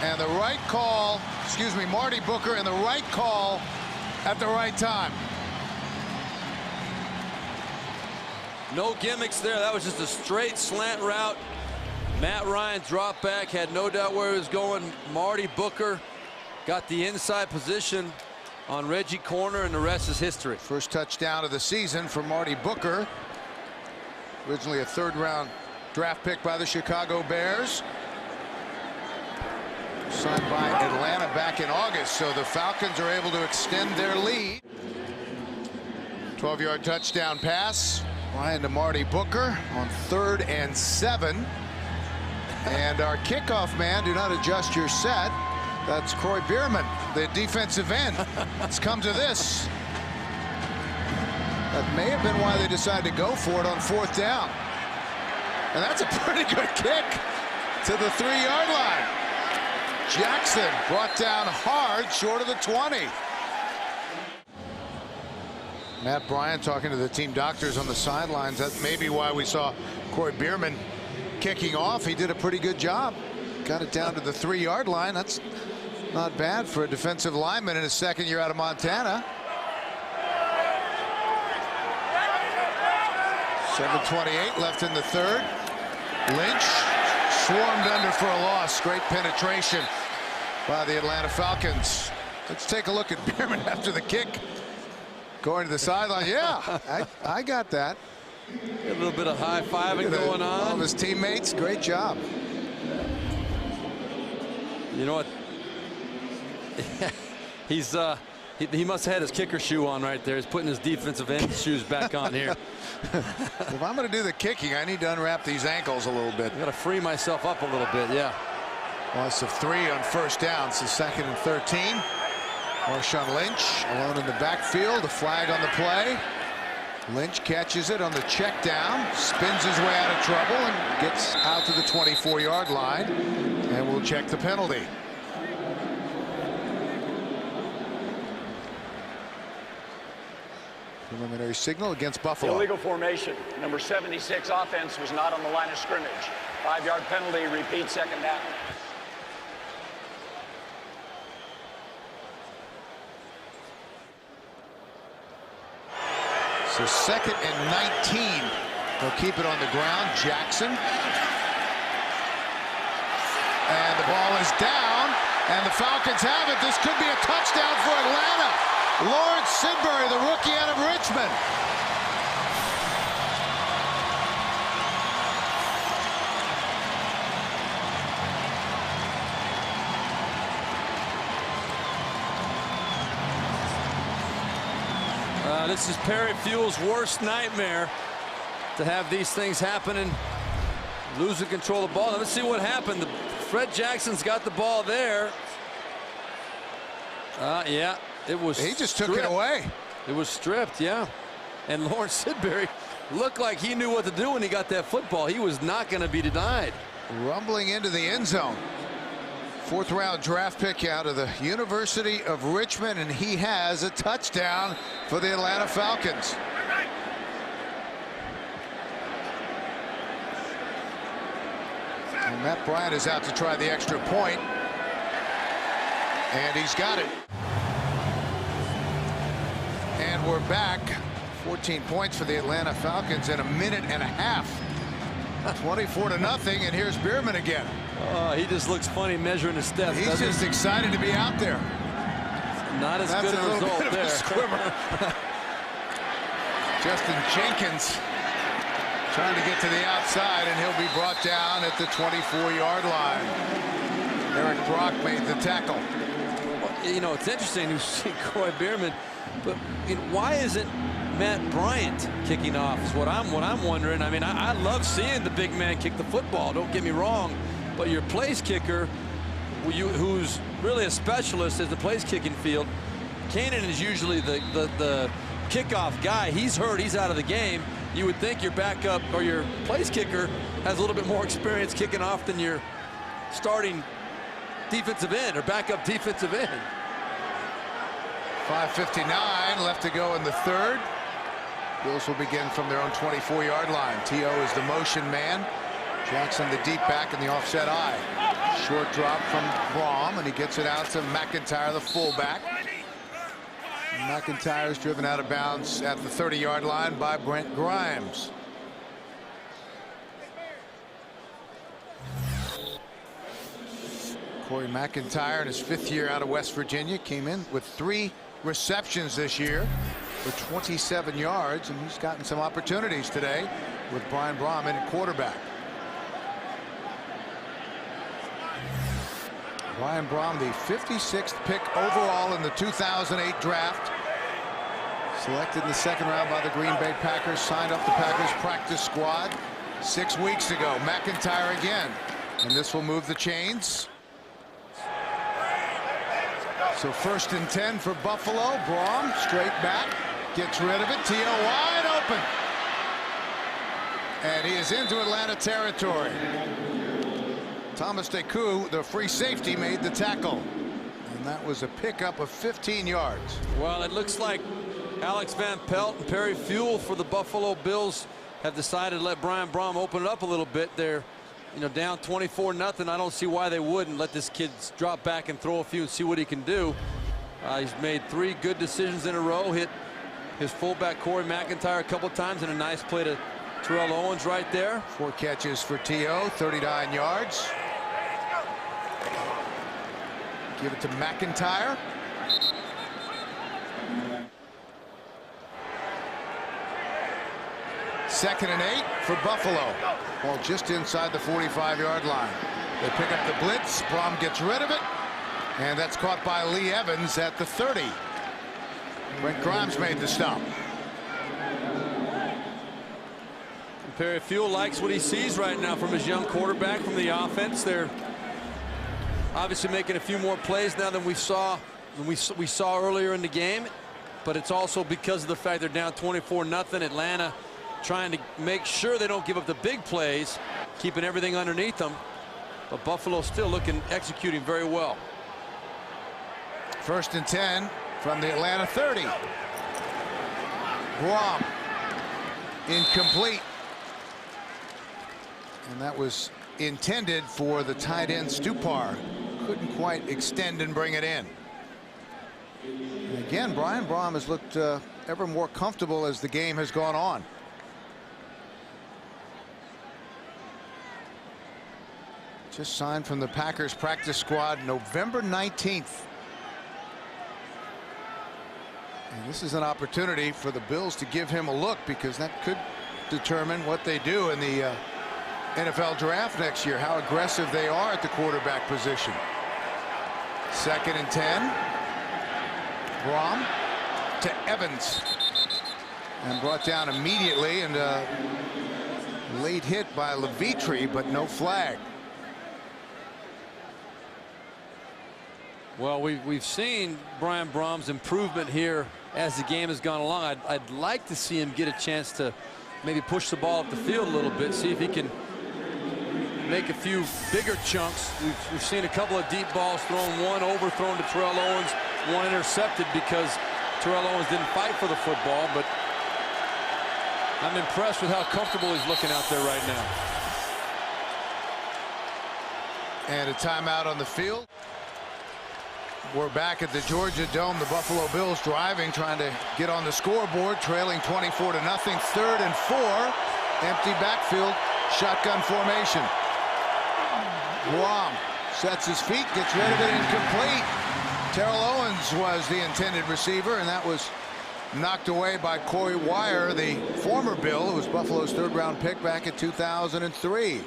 S1: And the right call, excuse me, Marty Booker, and the right call at the right time.
S2: No gimmicks there. That was just a straight slant route. Matt Ryan dropped back, had no doubt where he was going. Marty Booker got the inside position on Reggie Corner, and the rest is history.
S1: First touchdown of the season for Marty Booker. Originally a 3rd-round draft pick by the Chicago Bears. Signed by Atlanta back in August, so the Falcons are able to extend their lead. 12-yard touchdown pass. Ryan to Marty Booker on 3rd and 7. And our kickoff man, do not adjust your set. That's Croy Bierman, the defensive end. It's come to this. That may have been why they decided to go for it on 4th down. And that's a pretty good kick to the 3-yard line. Jackson brought down hard, short of the 20. Matt Bryant talking to the team doctors on the sidelines. That may be why we saw Corey Bierman kicking off. He did a pretty good job. Got it down to the 3-yard line. That's not bad for a defensive lineman in his 2nd year out of Montana. 7:28 left in the 3rd. Lynch swarmed under for a loss. Great penetration by the Atlanta Falcons. Let's take a look at Bierman after the kick. Going to the sideline. Yeah, I got that.
S2: A little bit of high-fiving going on.
S1: All of his teammates, great job.
S2: You know what? He must have had his kicker shoe on right there. He's putting his defensive end shoes back on here.
S1: If I'm going to do the kicking, I need to unwrap these ankles a little bit.
S2: I got to free myself up a little bit, yeah.
S1: Loss of 3 on 1st down. So 2nd and 13. Marshawn Lynch alone in the backfield. A flag on the play. Lynch catches it on the check down, spins his way out of trouble, and gets out to the 24-yard line. And we'll check the penalty. Preliminary signal against Buffalo.
S3: Illegal formation. Number 76 offense was not on the line of scrimmage. 5-yard penalty, repeat 2nd down.
S1: So 2nd and 19 They'll keep it on the ground. Jackson. And the ball is down. And the Falcons have it. This could be a touchdown for Atlanta. Lawrence Sidbury, the rookie out of Richmond.
S2: This is Perry Fuel's worst nightmare, to have these things happen and losing control of the ball. Now, let's see what happened. Fred Jackson's got the ball there. Yeah, it was.
S1: He just
S2: stripped.
S1: took it away.
S2: It was stripped, yeah. And Lawrence Sidbury looked like he knew what to do when he got that football. He was not going to be denied.
S1: Rumbling into the end zone. 4th round draft pick out of the University of Richmond, and he has a touchdown for the Atlanta Falcons. And Matt Bryant is out to try the extra point, and he's got it. And we're back. 14 points for the Atlanta Falcons in a minute and a half. 24-0, and here's Bierman again.
S2: He just looks funny measuring his steps.
S1: He's just excited to be out there.
S2: Not as good a result
S1: bit
S2: there.
S1: Of a squibber. Justin Jenkins trying to get to the outside, and he'll be brought down at the 24-yard line. Eric Brock made the tackle.
S2: Well, you know, it's interesting to see Coy Bierman, but why isn't Matt Bryant kicking off is what I'm wondering. I mean, I love seeing the big man kick the football, don't get me wrong, but your place kicker, who's really a specialist at the place kicking field, Cannon is usually the kickoff guy. He's hurt, he's out of the game. You would think your backup or your place kicker has a little bit more experience kicking off than your starting defensive end or backup defensive end.
S1: 5:59 left to go in the third. Bills will begin from their own 24-yard line. T.O. is the motion man. Jackson the deep back in the offset eye. Short drop from Braum, and he gets it out to McIntyre, the fullback. McIntyre is driven out of bounds at the 30-yard line by Brent Grimes. Corey McIntyre, in his 5th year out of West Virginia, came in with 3 receptions this year for 27 yards, and he's gotten some opportunities today with Brian Braum in at quarterback. Brian Braum, the 56th pick overall in the 2008 draft. Selected in the 2nd round by the Green Bay Packers. Signed up the Packers practice squad 6 weeks ago. McIntyre again. And this will move the chains. So 1st and 10 for Buffalo. Braum straight back. Gets rid of it. T.O. wide open. And he is into Atlanta territory. Thomas Deku, the free safety, made the tackle. And that was a pickup of 15 yards.
S2: Well, it looks like Alex Van Pelt and Perry Fuel for the Buffalo Bills have decided to let Brian Braum open it up a little bit. They're, down 24-0. I don't see why they wouldn't let this kid drop back and throw a few and see what he can do. He's made 3 good decisions in a row. Hit his fullback Corey McIntyre a couple times, and a nice play to Terrell Owens right there.
S1: 4 catches for T.O., 39 yards. Give it to McIntyre. Second and 8 for Buffalo. Ball just inside the 45-yard line. They pick up the blitz. Braum gets rid of it. And that's caught by Lee Evans at the 30. Brent Grimes made the stop.
S2: Perry Fuel likes what he sees right now from his young quarterback, from the offense. They're obviously making a few more plays now than we saw earlier in the game, but it's also because of the fact they're down 24-0. Atlanta trying to make sure they don't give up the big plays, keeping everything underneath them, but Buffalo still executing very well.
S1: 1st and 10 from the Atlanta 30. Braum incomplete, and that was intended for the tight end Stupar. Couldn't quite extend and bring it in. And again, Brian Braum has looked ever more comfortable as the game has gone on. just signed from the Packers practice squad November 19th. And this is an opportunity for the Bills to give him a look, because that could determine what they do in the NFL draft next year, how aggressive they are at the quarterback position. 2nd and 10. Brom to Evans. And brought down immediately, and late hit by Levitri, but no flag.
S2: Well, we've seen Brian Brom's improvement here as the game has gone along. I'd like to see him get a chance to maybe push the ball up the field a little bit, see if he can make a few bigger chunks. We've seen a couple of deep balls thrown, one overthrown to Terrell Owens, one intercepted because Terrell Owens didn't fight for the football. But I'm impressed with how comfortable he's looking out there right now.
S1: And a timeout on the field. We're back at the Georgia Dome. The Buffalo Bills driving, trying to get on the scoreboard, trailing 24-0. 3rd and 4. Empty backfield, shotgun formation. Guam sets his feet, gets rid of it, incomplete. Terrell Owens was the intended receiver, and that was knocked away by Corey Wire, the former Bill, who was Buffalo's 3rd-round pick back in 2003.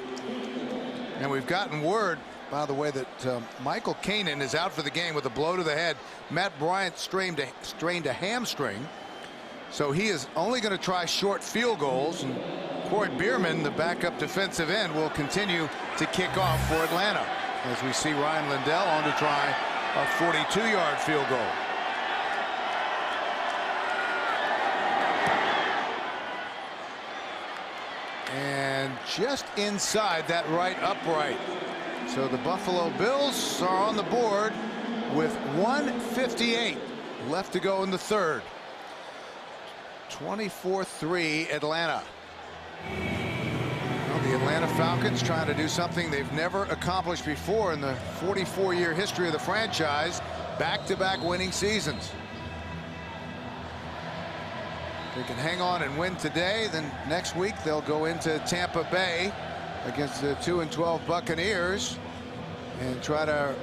S1: And we've gotten word, by the way, that Michael Kanan is out for the game with a blow to the head. Matt Bryant strained a hamstring, so he is only going to try short field goals. And Corey Bierman, the backup defensive end, will continue to kick off for Atlanta, as we see Ryan Lindell on to try a 42-yard field goal. And just inside that right upright. So the Buffalo Bills are on the board with 1:58 left to go in the 3rd. 24-3 Atlanta. Well, the Atlanta Falcons trying to do something they've never accomplished before in the 44-year history of the franchise. Back-to-back winning seasons. They can hang on and win today, then next week they'll go into Tampa Bay against the 2-12 Buccaneers and try to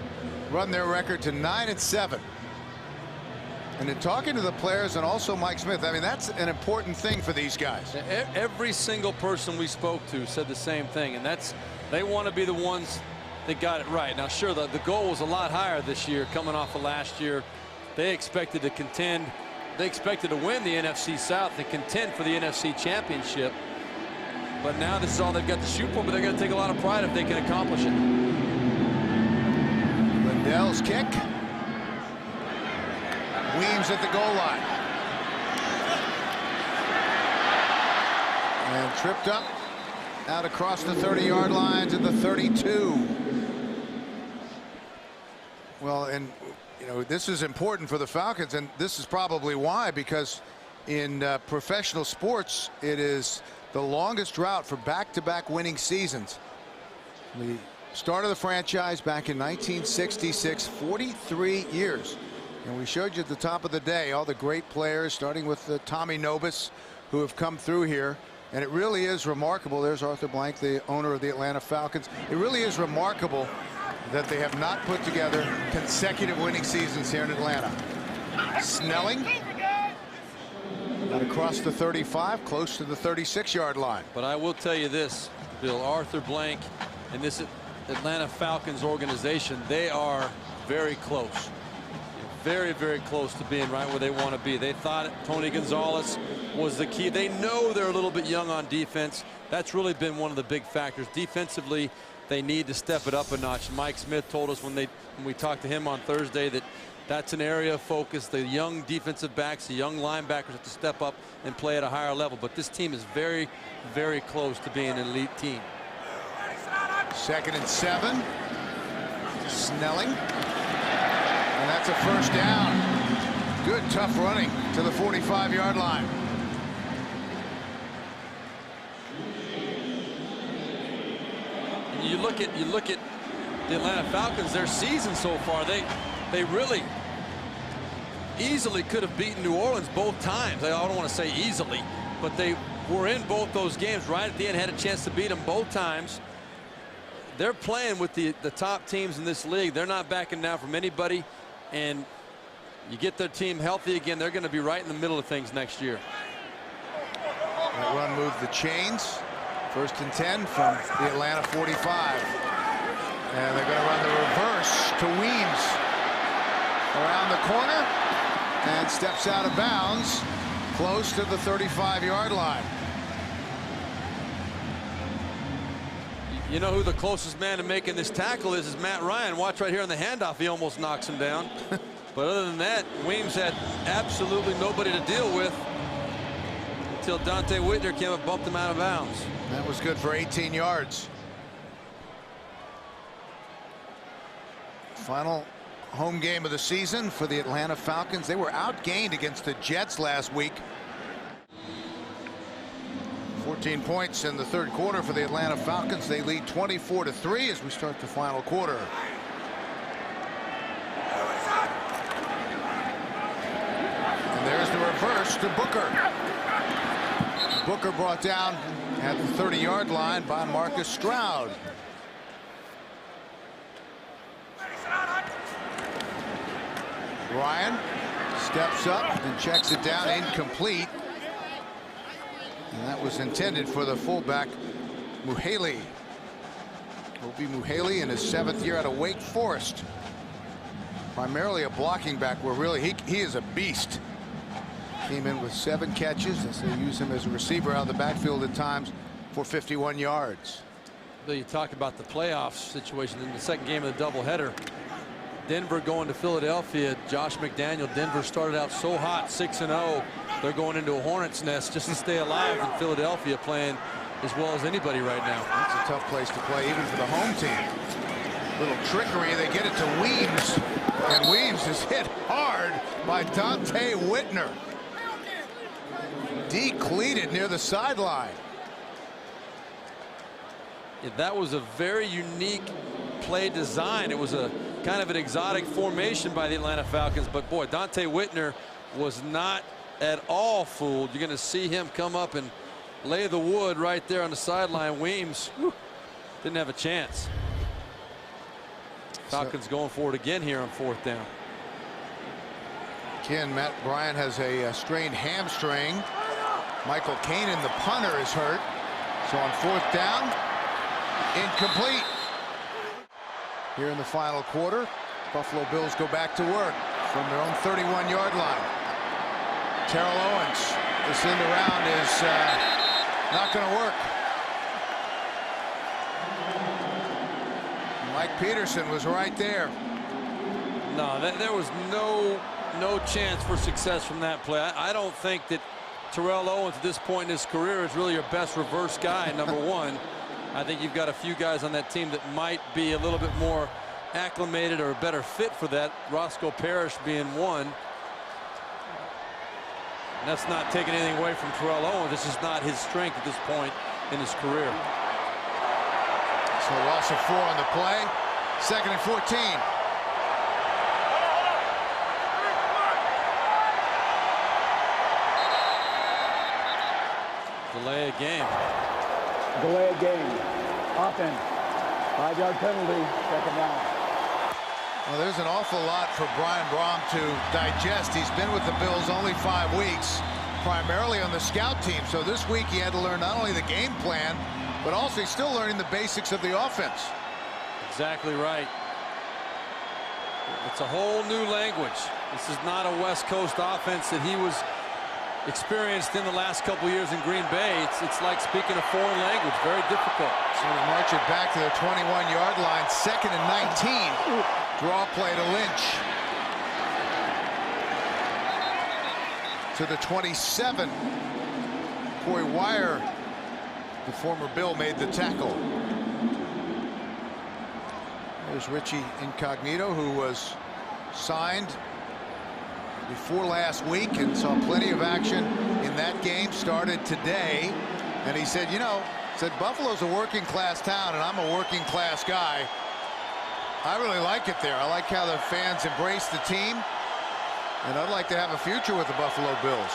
S1: run their record to 9-7. And in talking to the players and also Mike Smith, I mean, that's an important thing for these guys.
S2: Every single person we spoke to said the same thing, and that's they want to be the ones that got it right. Now, sure, the goal was a lot higher this year coming off of last year. They expected to contend. They expected to win the NFC South and contend for the NFC Championship. But now this is all they've got to shoot for, but they're going to take a lot of pride if they can accomplish it.
S1: Lindell's kick. Weems at the goal line. And tripped up out across the 30-yard line to the 32. Well, and you know, this is important for the Falcons, and this is probably why, because in professional sports it is the longest drought for back-to-back winning seasons. The start of the franchise back in 1966, 43 years. And we showed you at the top of the day all the great players, starting with Tommy Nobis, who have come through here. And it really is remarkable. There's Arthur Blank, the owner of the Atlanta Falcons. It really is remarkable that they have not put together consecutive winning seasons here in Atlanta. Snelling got across the 35, close to the 36-yard line.
S2: But I will tell you this, Bill, Arthur Blank and this Atlanta Falcons organization, they are very close. Very, very close to being right where they want to be. They thought Tony Gonzalez was the key. They know they're a little bit young on defense. That's really been one of the big factors. Defensively, they need to step it up a notch. Mike Smith told us when we talked to him on Thursday that that's an area of focus. The young defensive backs, the young linebackers have to step up and play at a higher level. But this team is very, very close to being an elite team.
S1: 2nd and 7. Snelling. And that's a first down. Good tough running to the 45-yard line.
S2: You look at the Atlanta Falcons, their season so far, they really easily could have beaten New Orleans both times. I don't want to say easily, but they were in both those games right at the end, had a chance to beat them both times. they're playing with the top teams in this league. They're not backing down from anybody, and you get their team healthy again, they're going to be right in the middle of things next year.
S1: That run moved the chains. 1st and 10 from the Atlanta 45. And they're going to run the reverse to Weems. Around the corner and steps out of bounds close to the 35-yard line.
S2: You know who the closest man to making this tackle is Matt Ryan. Watch right here on the handoff. He almost knocks him down. But other than that, Weems had absolutely nobody to deal with until Dante Whitner came and bumped him out of bounds.
S1: That was good for 18 yards. Final home game of the season for the Atlanta Falcons. They were outgained against the Jets last week. 14 points in the 3rd quarter for the Atlanta Falcons. They lead 24-3 as we start the final quarter. And there's the reverse to Booker. Booker brought down at the 30-yard line by Marcus Stroud. Ryan steps up and checks it down, incomplete. And that was intended for the fullback, Muhaley. Obi Muhaley in his 7th year out of Wake Forest. Primarily a blocking back, where really he is a beast. Came in with 7 catches as they use him as a receiver out of the backfield at times for 51 yards.
S2: You talked about the playoffs situation in the 2nd game of the doubleheader. Denver going to Philadelphia. Josh McDaniel. Denver started out so hot, 6-0. They're going into a hornet's nest just to stay alive in Philadelphia, playing as well as anybody right now.
S1: That's a tough place to play, even for the home team. Little trickery. They get it to Weems, and Weems is hit hard by Dante Whitner. Decleated near the sideline.
S2: Yeah, that was a very unique play design. It was a kind of an exotic formation by the Atlanta Falcons, but boy, Dante Whitner was not at all fooled. You're going to see him come up and lay the wood right there on the sideline. Weems didn't have a chance. Falcons going for it again here on 4th down.
S1: Again, Matt Bryant has a strained hamstring. Michael Kanan, the punter, is hurt. So on 4th down, incomplete. Here in the final quarter, Buffalo Bills go back to work from their own 31-yard line. Terrell Owens, this end around is not going to work. Mike Peterson was right there.
S2: No, there was no chance for success from that play. I don't think that Terrell Owens at this point in his career is really your best reverse guy, number one. I think you've got a few guys on that team that might be a little bit more acclimated or a better fit for that. Roscoe Parrish being one. And that's not taking anything away from Terrell Owens. This is not his strength at this point in his career.
S1: So loss of 4 on the play. 2nd and 14.
S2: Delay a game.
S4: Delay a game. Offense. 5-yard penalty. 2nd down.
S1: Well, there's an awful lot for Brian Brohm to digest. He's been with the Bills only 5 weeks, primarily on the scout team. So this week he had to learn not only the game plan, but also he's still learning the basics of the offense.
S2: Exactly right. It's a whole new language. This is not a West Coast offense that he was experienced in the last couple years in Green Bay. It's like speaking a foreign language. Very difficult.
S1: So they march it back to the 21-yard line. 2nd and 19. Draw play to Lynch. To the 27. Corey Wire, the former Bill, made the tackle. There's Richie Incognito, who was signed before last week and saw plenty of action in that game. Started today, and he said, you know, Buffalo's a working class town and I'm a working class guy. I really like it there. I like how the fans embrace the team, and I'd like to have a future with the Buffalo Bills.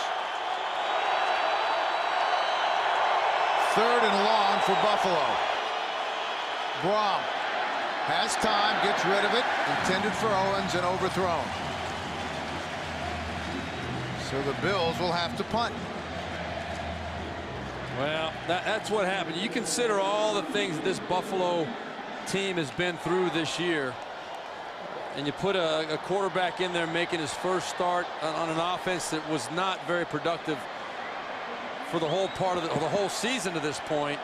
S1: 3rd and long for Buffalo. Brom has time, gets rid of it, intended for Owens and overthrown. So the Bills will have to punt.
S2: Well, that's what happened. You consider all the things that this Buffalo team has been through this year, and you put a quarterback in there making his first start on an offense that was not very productive for the whole part of the whole season to this point.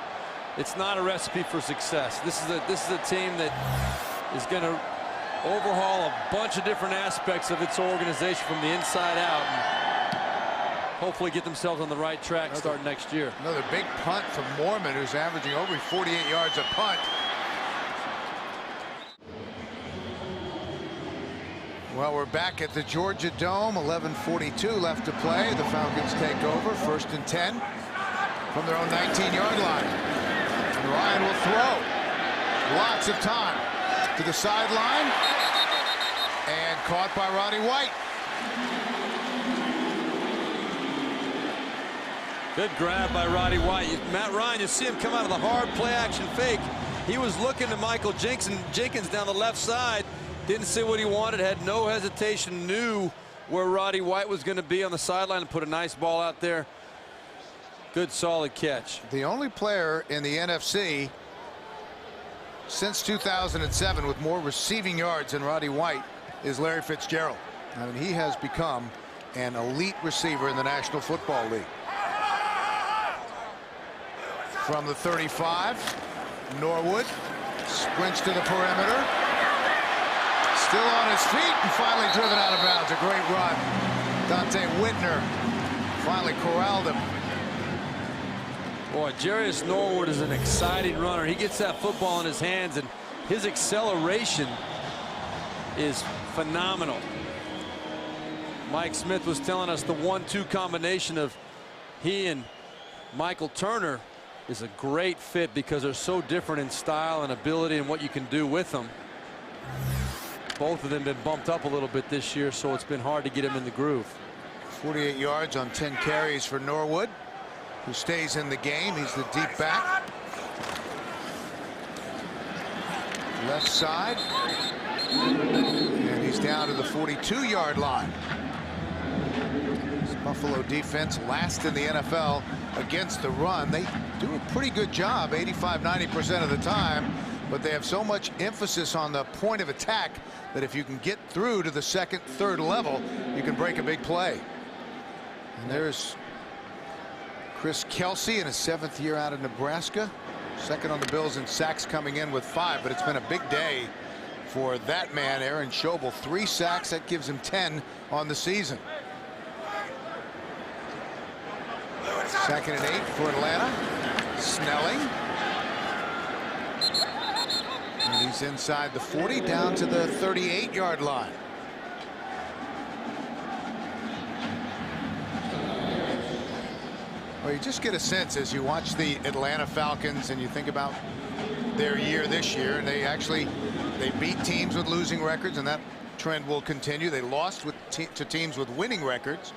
S2: It's not a recipe for success. This is a team that is going to overhaul a bunch of different aspects of its organization from the inside out, and hopefully get themselves on the right track starting next year.
S1: Another big punt from Mormon, who's averaging over 48 yards a punt. Well, we're back at the Georgia Dome. 11:42 left to play. The Falcons take over, 1st and 10 from their own 19-yard line. And Ryan will throw. Lots of time to the sideline, and caught by Roddy White.
S2: Good grab by Roddy White. Matt Ryan, you see him come out of the hard play action fake. He was looking to Michael Jenkins down the left side. Didn't see what he wanted, had no hesitation, knew where Roddy White was going to be on the sideline, and put a nice ball out there. Good, solid catch.
S1: The only player in the NFC since 2007 with more receiving yards than Roddy White is Larry Fitzgerald. I mean, he has become an elite receiver in the National Football League. From the 35, Norwood sprints to the perimeter. Still on his feet and finally driven out of bounds. A great run. Dante Whitner finally corralled him.
S2: Boy, Jarius Norwood is an exciting runner. He gets that football in his hands, and his acceleration is phenomenal. Mike Smith was telling us the 1-2 combination of he and Michael Turner is a great fit because they're so different in style and ability and what you can do with them. Both of them been bumped up a little bit this year, so it's been hard to get him in the groove.
S1: 48 yards on 10 carries for Norwood, who stays in the game. He's the deep back. Left side. And he's down to the 42-yard line. This Buffalo defense last in the NFL against the run. They do a pretty good job 85–90% of the time, but they have so much emphasis on the point of attack that if you can get through to the second, third level, you can break a big play. And there's Chris Kelsey in his 7th year out of Nebraska. Second on the Bills in sacks, coming in with 5, but it's been a big day for that man, Aaron Schobel. 3 sacks, that gives him 10 on the season. 2nd and 8 for Atlanta. Snelling. And he's inside the 40, down to the 38-yard line. Well, you just get a sense as you watch the Atlanta Falcons and you think about their year this year, and they beat teams with losing records, and that trend will continue. They lost to teams with winning records,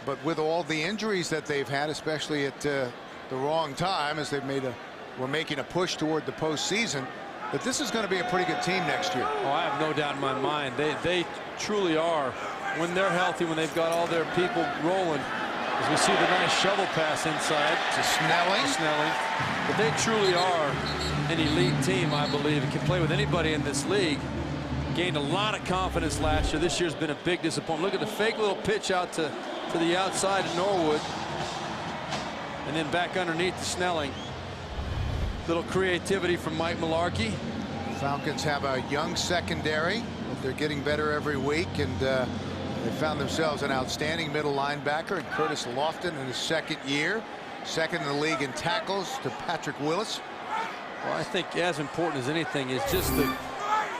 S1: but with all the injuries that they've had, especially at the wrong time, as we're making a push toward the postseason, that this is going to be a pretty good team next year.
S2: Oh, I have no doubt in my mind. They truly are. When they're healthy, when they've got all their people rolling, as we see the nice shovel pass inside
S1: to Snelling.
S2: But they truly are an elite team, I believe, and can play with anybody in this league. Gained a lot of confidence last year. This year's been a big disappointment. Look at the fake little pitch out to the outside of Norwood, and then back underneath to Snelling. Little creativity from Mike Mularkey.
S1: Falcons have a young secondary, but they're getting better every week, and they found themselves an outstanding middle linebacker in Curtis Lofton in his 2nd year. 2nd in the league in tackles to Patrick Willis.
S2: Well, I think as important as anything is just the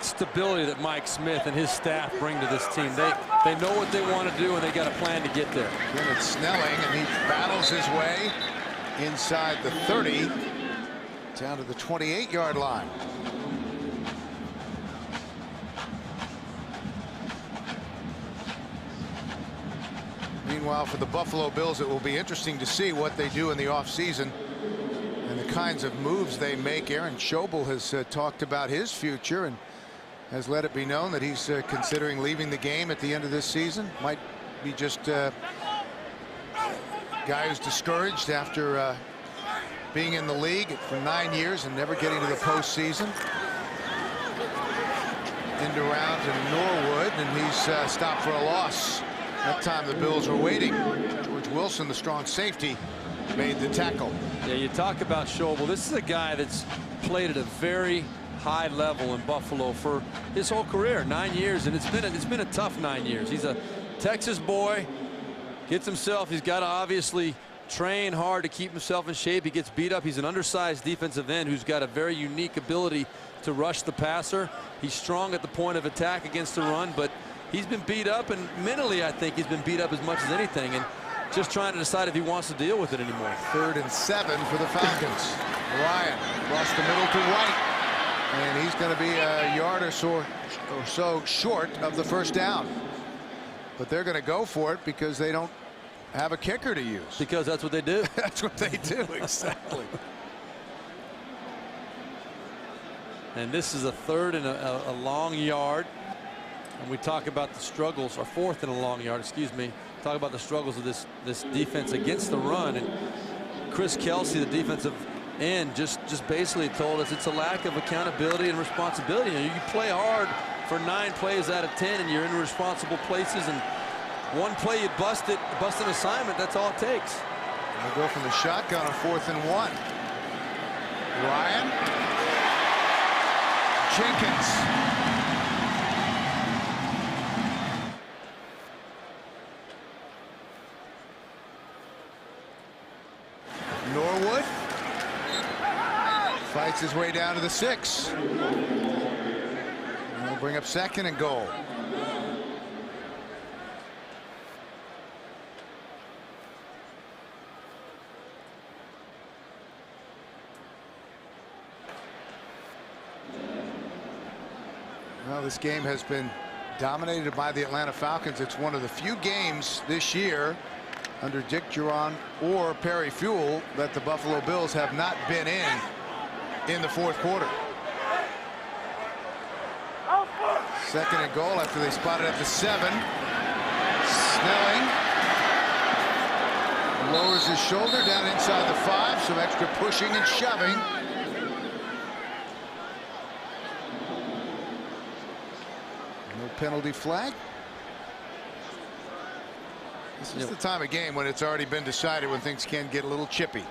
S2: stability that Mike Smith and his staff bring to this team. They know what they want to do, and they got a plan to get there.
S1: Again, it's Snelling, and he battles his way inside the 30 down to the 28-yard line. Meanwhile, for the Buffalo Bills, it will be interesting to see what they do in the offseason and the kinds of moves they make. Aaron Schobel has talked about his future and has let it be known that he's considering leaving the game at the end of this season. Might be just a guy who's discouraged after being in the league for 9 years and never getting to the postseason. End around to Norwood, and he's stopped for a loss. That time the Bills were waiting. George Wilson, the strong safety, made the tackle.
S2: Yeah, you talk about Schobel. This is a guy that's played at a very high level in Buffalo for his whole career, 9 years, and it's been a tough 9 years. He's a Texas boy, gets himself. He's got to obviously train hard to keep himself in shape. He gets beat up. He's an undersized defensive end who's got a very unique ability to rush the passer. He's strong at the point of attack against the run, but he's been beat up, and mentally I think he's been beat up as much as anything, and just trying to decide if he wants to deal with it anymore.
S1: 3rd and 7 for the Falcons. Ryan across the middle to White, and he's going to be a yard or so short of the first down. But they're going to go for it because they don't have a kicker to use.
S2: Because that's what they do.
S1: That's what they do, exactly.
S2: And this is a 3rd and a long yard. And we talk about the struggles, or 4th and a long yard, excuse me. Talk about the struggles of this defense against the run. And Chris Kelsey, the defensive end, just basically told us it's a lack of accountability and responsibility. You play hard for 9 plays out of 10, and you're in responsible places, and one play you bust an assignment. That's all it takes.
S1: They'll go from the shotgun on 4th and 1. Ryan. Jenkins. Norwood fights his way down to the 6. They'll bring up 2nd and goal. Well, this game has been dominated by the Atlanta Falcons. It's one of the few games this year under Dick Duron or Perry Fewell that the Buffalo Bills have not been in the 4th quarter. 2nd and goal after they spotted at the 7. Snelling lowers his shoulder down inside the 5. Some extra pushing and shoving. No penalty flag. This is the time of game when it's already been decided, when things can get a little chippy.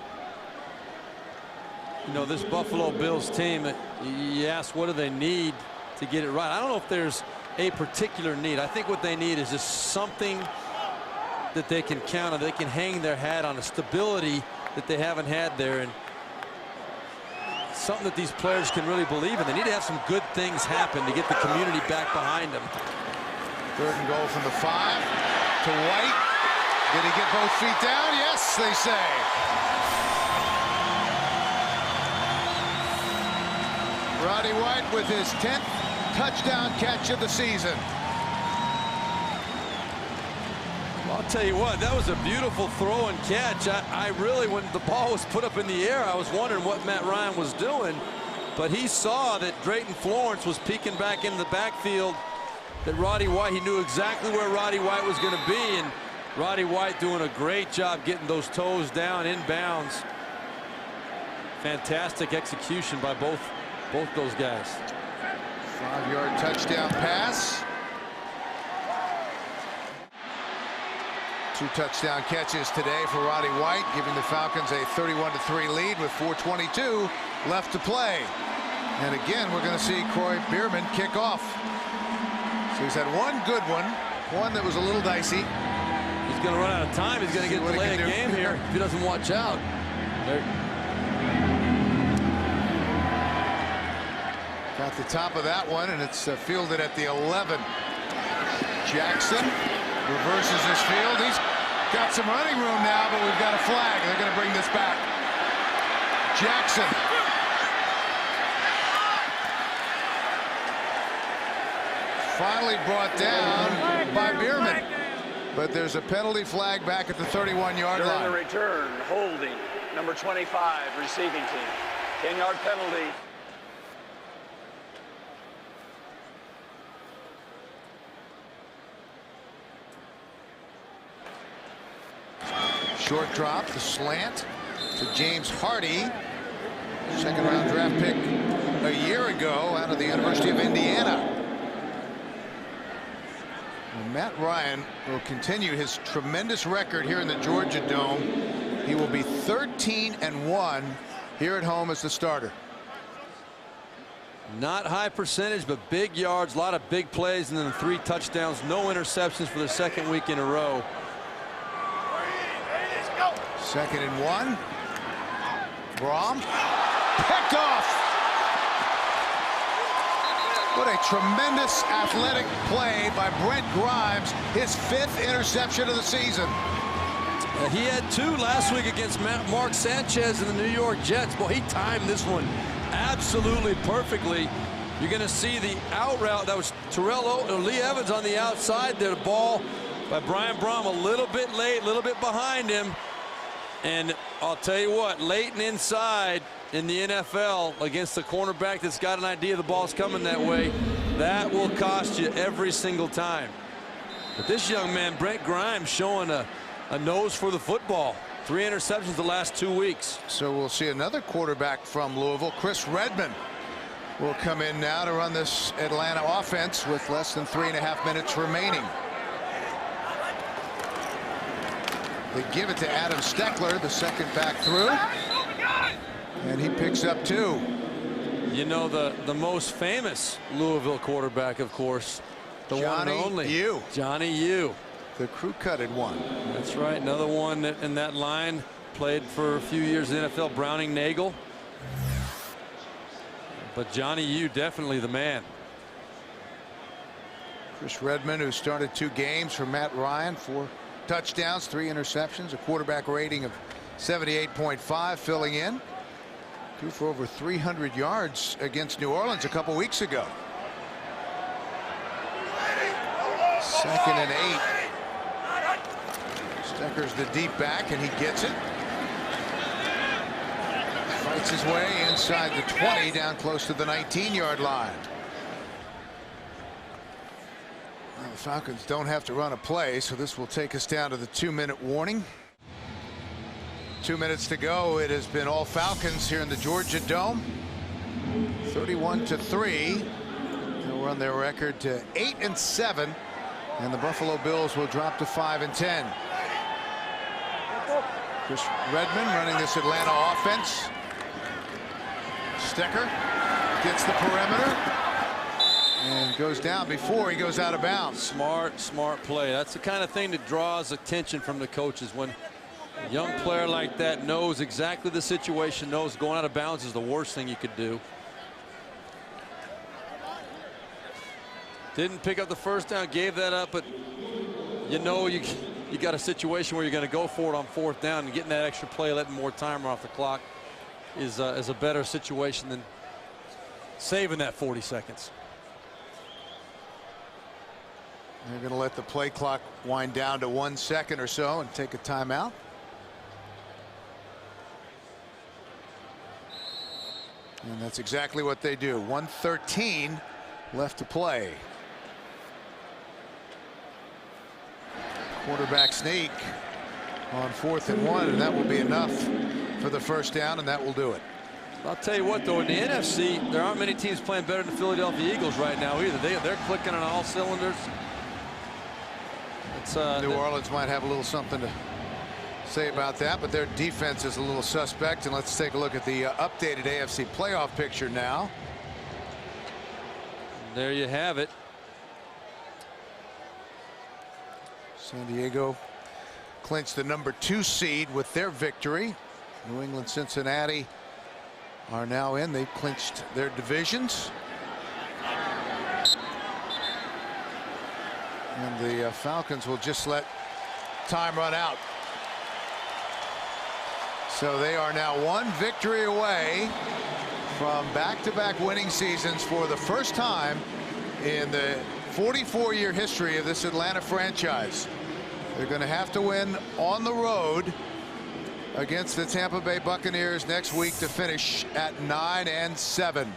S2: You know, this Buffalo Bills team, you ask what do they need to get it right. I don't know if there's a particular need. I think what they need is just something that they can count on. They can hang their hat on, a stability that they haven't had there, and something that these players can really believe in. They need to have some good things happen to get the community back behind them.
S1: 3rd and goal from the 5 to White. Did he get both feet down? Yes, they say. Roddy White with his 10th touchdown catch of the season.
S2: Well, I'll tell you what, that was a beautiful throw and catch. I really, when the ball was put up in the air, I was wondering what Matt Ryan was doing. But he saw that Drayton Florence was peeking back into the backfield, that Roddy White, he knew exactly where Roddy White was going to be, and Roddy White doing a great job getting those toes down inbounds. Fantastic execution by both those guys.
S1: 5-yard touchdown pass. 2 touchdown catches today for Roddy White, giving the Falcons a 31-3 lead with 4:22 left to play. And again, we're going to see Croy Bierman kick off. So he's had one good one that was a little dicey.
S2: He's going to run out of time. He's going to get delayed a game here if he doesn't watch out.
S1: Got the top of that one, and it's fielded at the 11. Jackson reverses his field. He's got some running room now, but we've got a flag. They're going to bring this back. Jackson. Finally brought down by Bierman. But there's a penalty flag back at the 31-yard line.
S3: During the return, holding number 25, receiving team. 10-yard penalty.
S1: Short drop, the slant to James Hardy. Second-round draft pick a year ago out of the University of Indiana. And Matt Ryan will continue his tremendous record here in the Georgia Dome. He will be 13-1 here at home as the starter.
S2: Not high percentage, but big yards, a lot of big plays, and then 3 touchdowns, no interceptions for the second week in a row.
S1: 2nd and 1. Brom picked off. What a tremendous athletic play by Brent Grimes, his 5th interception of the season.
S2: He had 2 last week against Mark Sanchez and the New York Jets. Boy, he timed this one absolutely perfectly. You're going to see the out route. That was Lee Evans on the outside there. The ball by Brian Brom a little bit late, a little bit behind him. And I'll tell you what, late and inside in the NFL against the cornerback that's got an idea the ball's coming that way, that will cost you every single time. But this young man, Brent Grimes, showing a nose for the football. 3 interceptions the last 2 weeks.
S1: So we'll see another quarterback from Louisville. Chris Redman will come in now to run this Atlanta offense with less than 3.5 minutes remaining. They give it to Adam Steckler, the second back through, and he picks up 2.
S2: You know, the most famous Louisville quarterback, of course, the one and only Johnny U.
S1: The crew-cutted one.
S2: That's right. Another one that in that line played for a few years in the NFL, Browning Nagel. But Johnny U, definitely the man.
S1: Chris Redman, who started 2 games for Matt Ryan, 4 touchdowns, 3 interceptions, a quarterback rating of 78.5, filling in. Threw for over 300 yards against New Orleans a couple weeks ago. 2nd and 8. Stecker's the deep back, and he gets it. Fights his way inside the 20, down close to the 19-yard line. Well, the Falcons don't have to run a play, so this will take us down to the 2-minute warning. 2 minutes to go. It has been all Falcons here in the Georgia Dome. 31-3. They'll run their record to 8-7, and the Buffalo Bills will drop to 5-10. Chris Redman running this Atlanta offense. Stecker gets the perimeter and goes down before he goes out of bounds.
S2: Smart play. That's the kind of thing that draws attention from the coaches. When a young player like that knows exactly the situation, knows going out of bounds is the worst thing you could do. Didn't pick up the first down, gave that up, but you know you got a situation where you're going to go for it on 4th down, and getting that extra play, letting more time off the clock is a better situation than saving that 40 seconds.
S1: They're going to let the play clock wind down to 1 second or so and take a timeout. And that's exactly what they do. 1:13 left to play. Quarterback sneak on 4th and 1, and that will be enough for the first down, and that will do it.
S2: I'll tell you what, though, in the NFC, there aren't many teams playing better than the Philadelphia Eagles right now either. They're clicking on all cylinders.
S1: New Orleans might have a little something to say about that, but their defense is a little suspect. And let's take a look at the updated AFC playoff picture now.
S2: There you have it.
S1: San Diego clinched the number 2 seed with their victory. New England, Cincinnati are now in. They've clinched their divisions. And the Falcons will just let time run out. So they are now 1 victory away from back-to-back winning seasons for the first time in the 44-year history of this Atlanta franchise. They're going to have to win on the road against the Tampa Bay Buccaneers next week to finish at 9-7.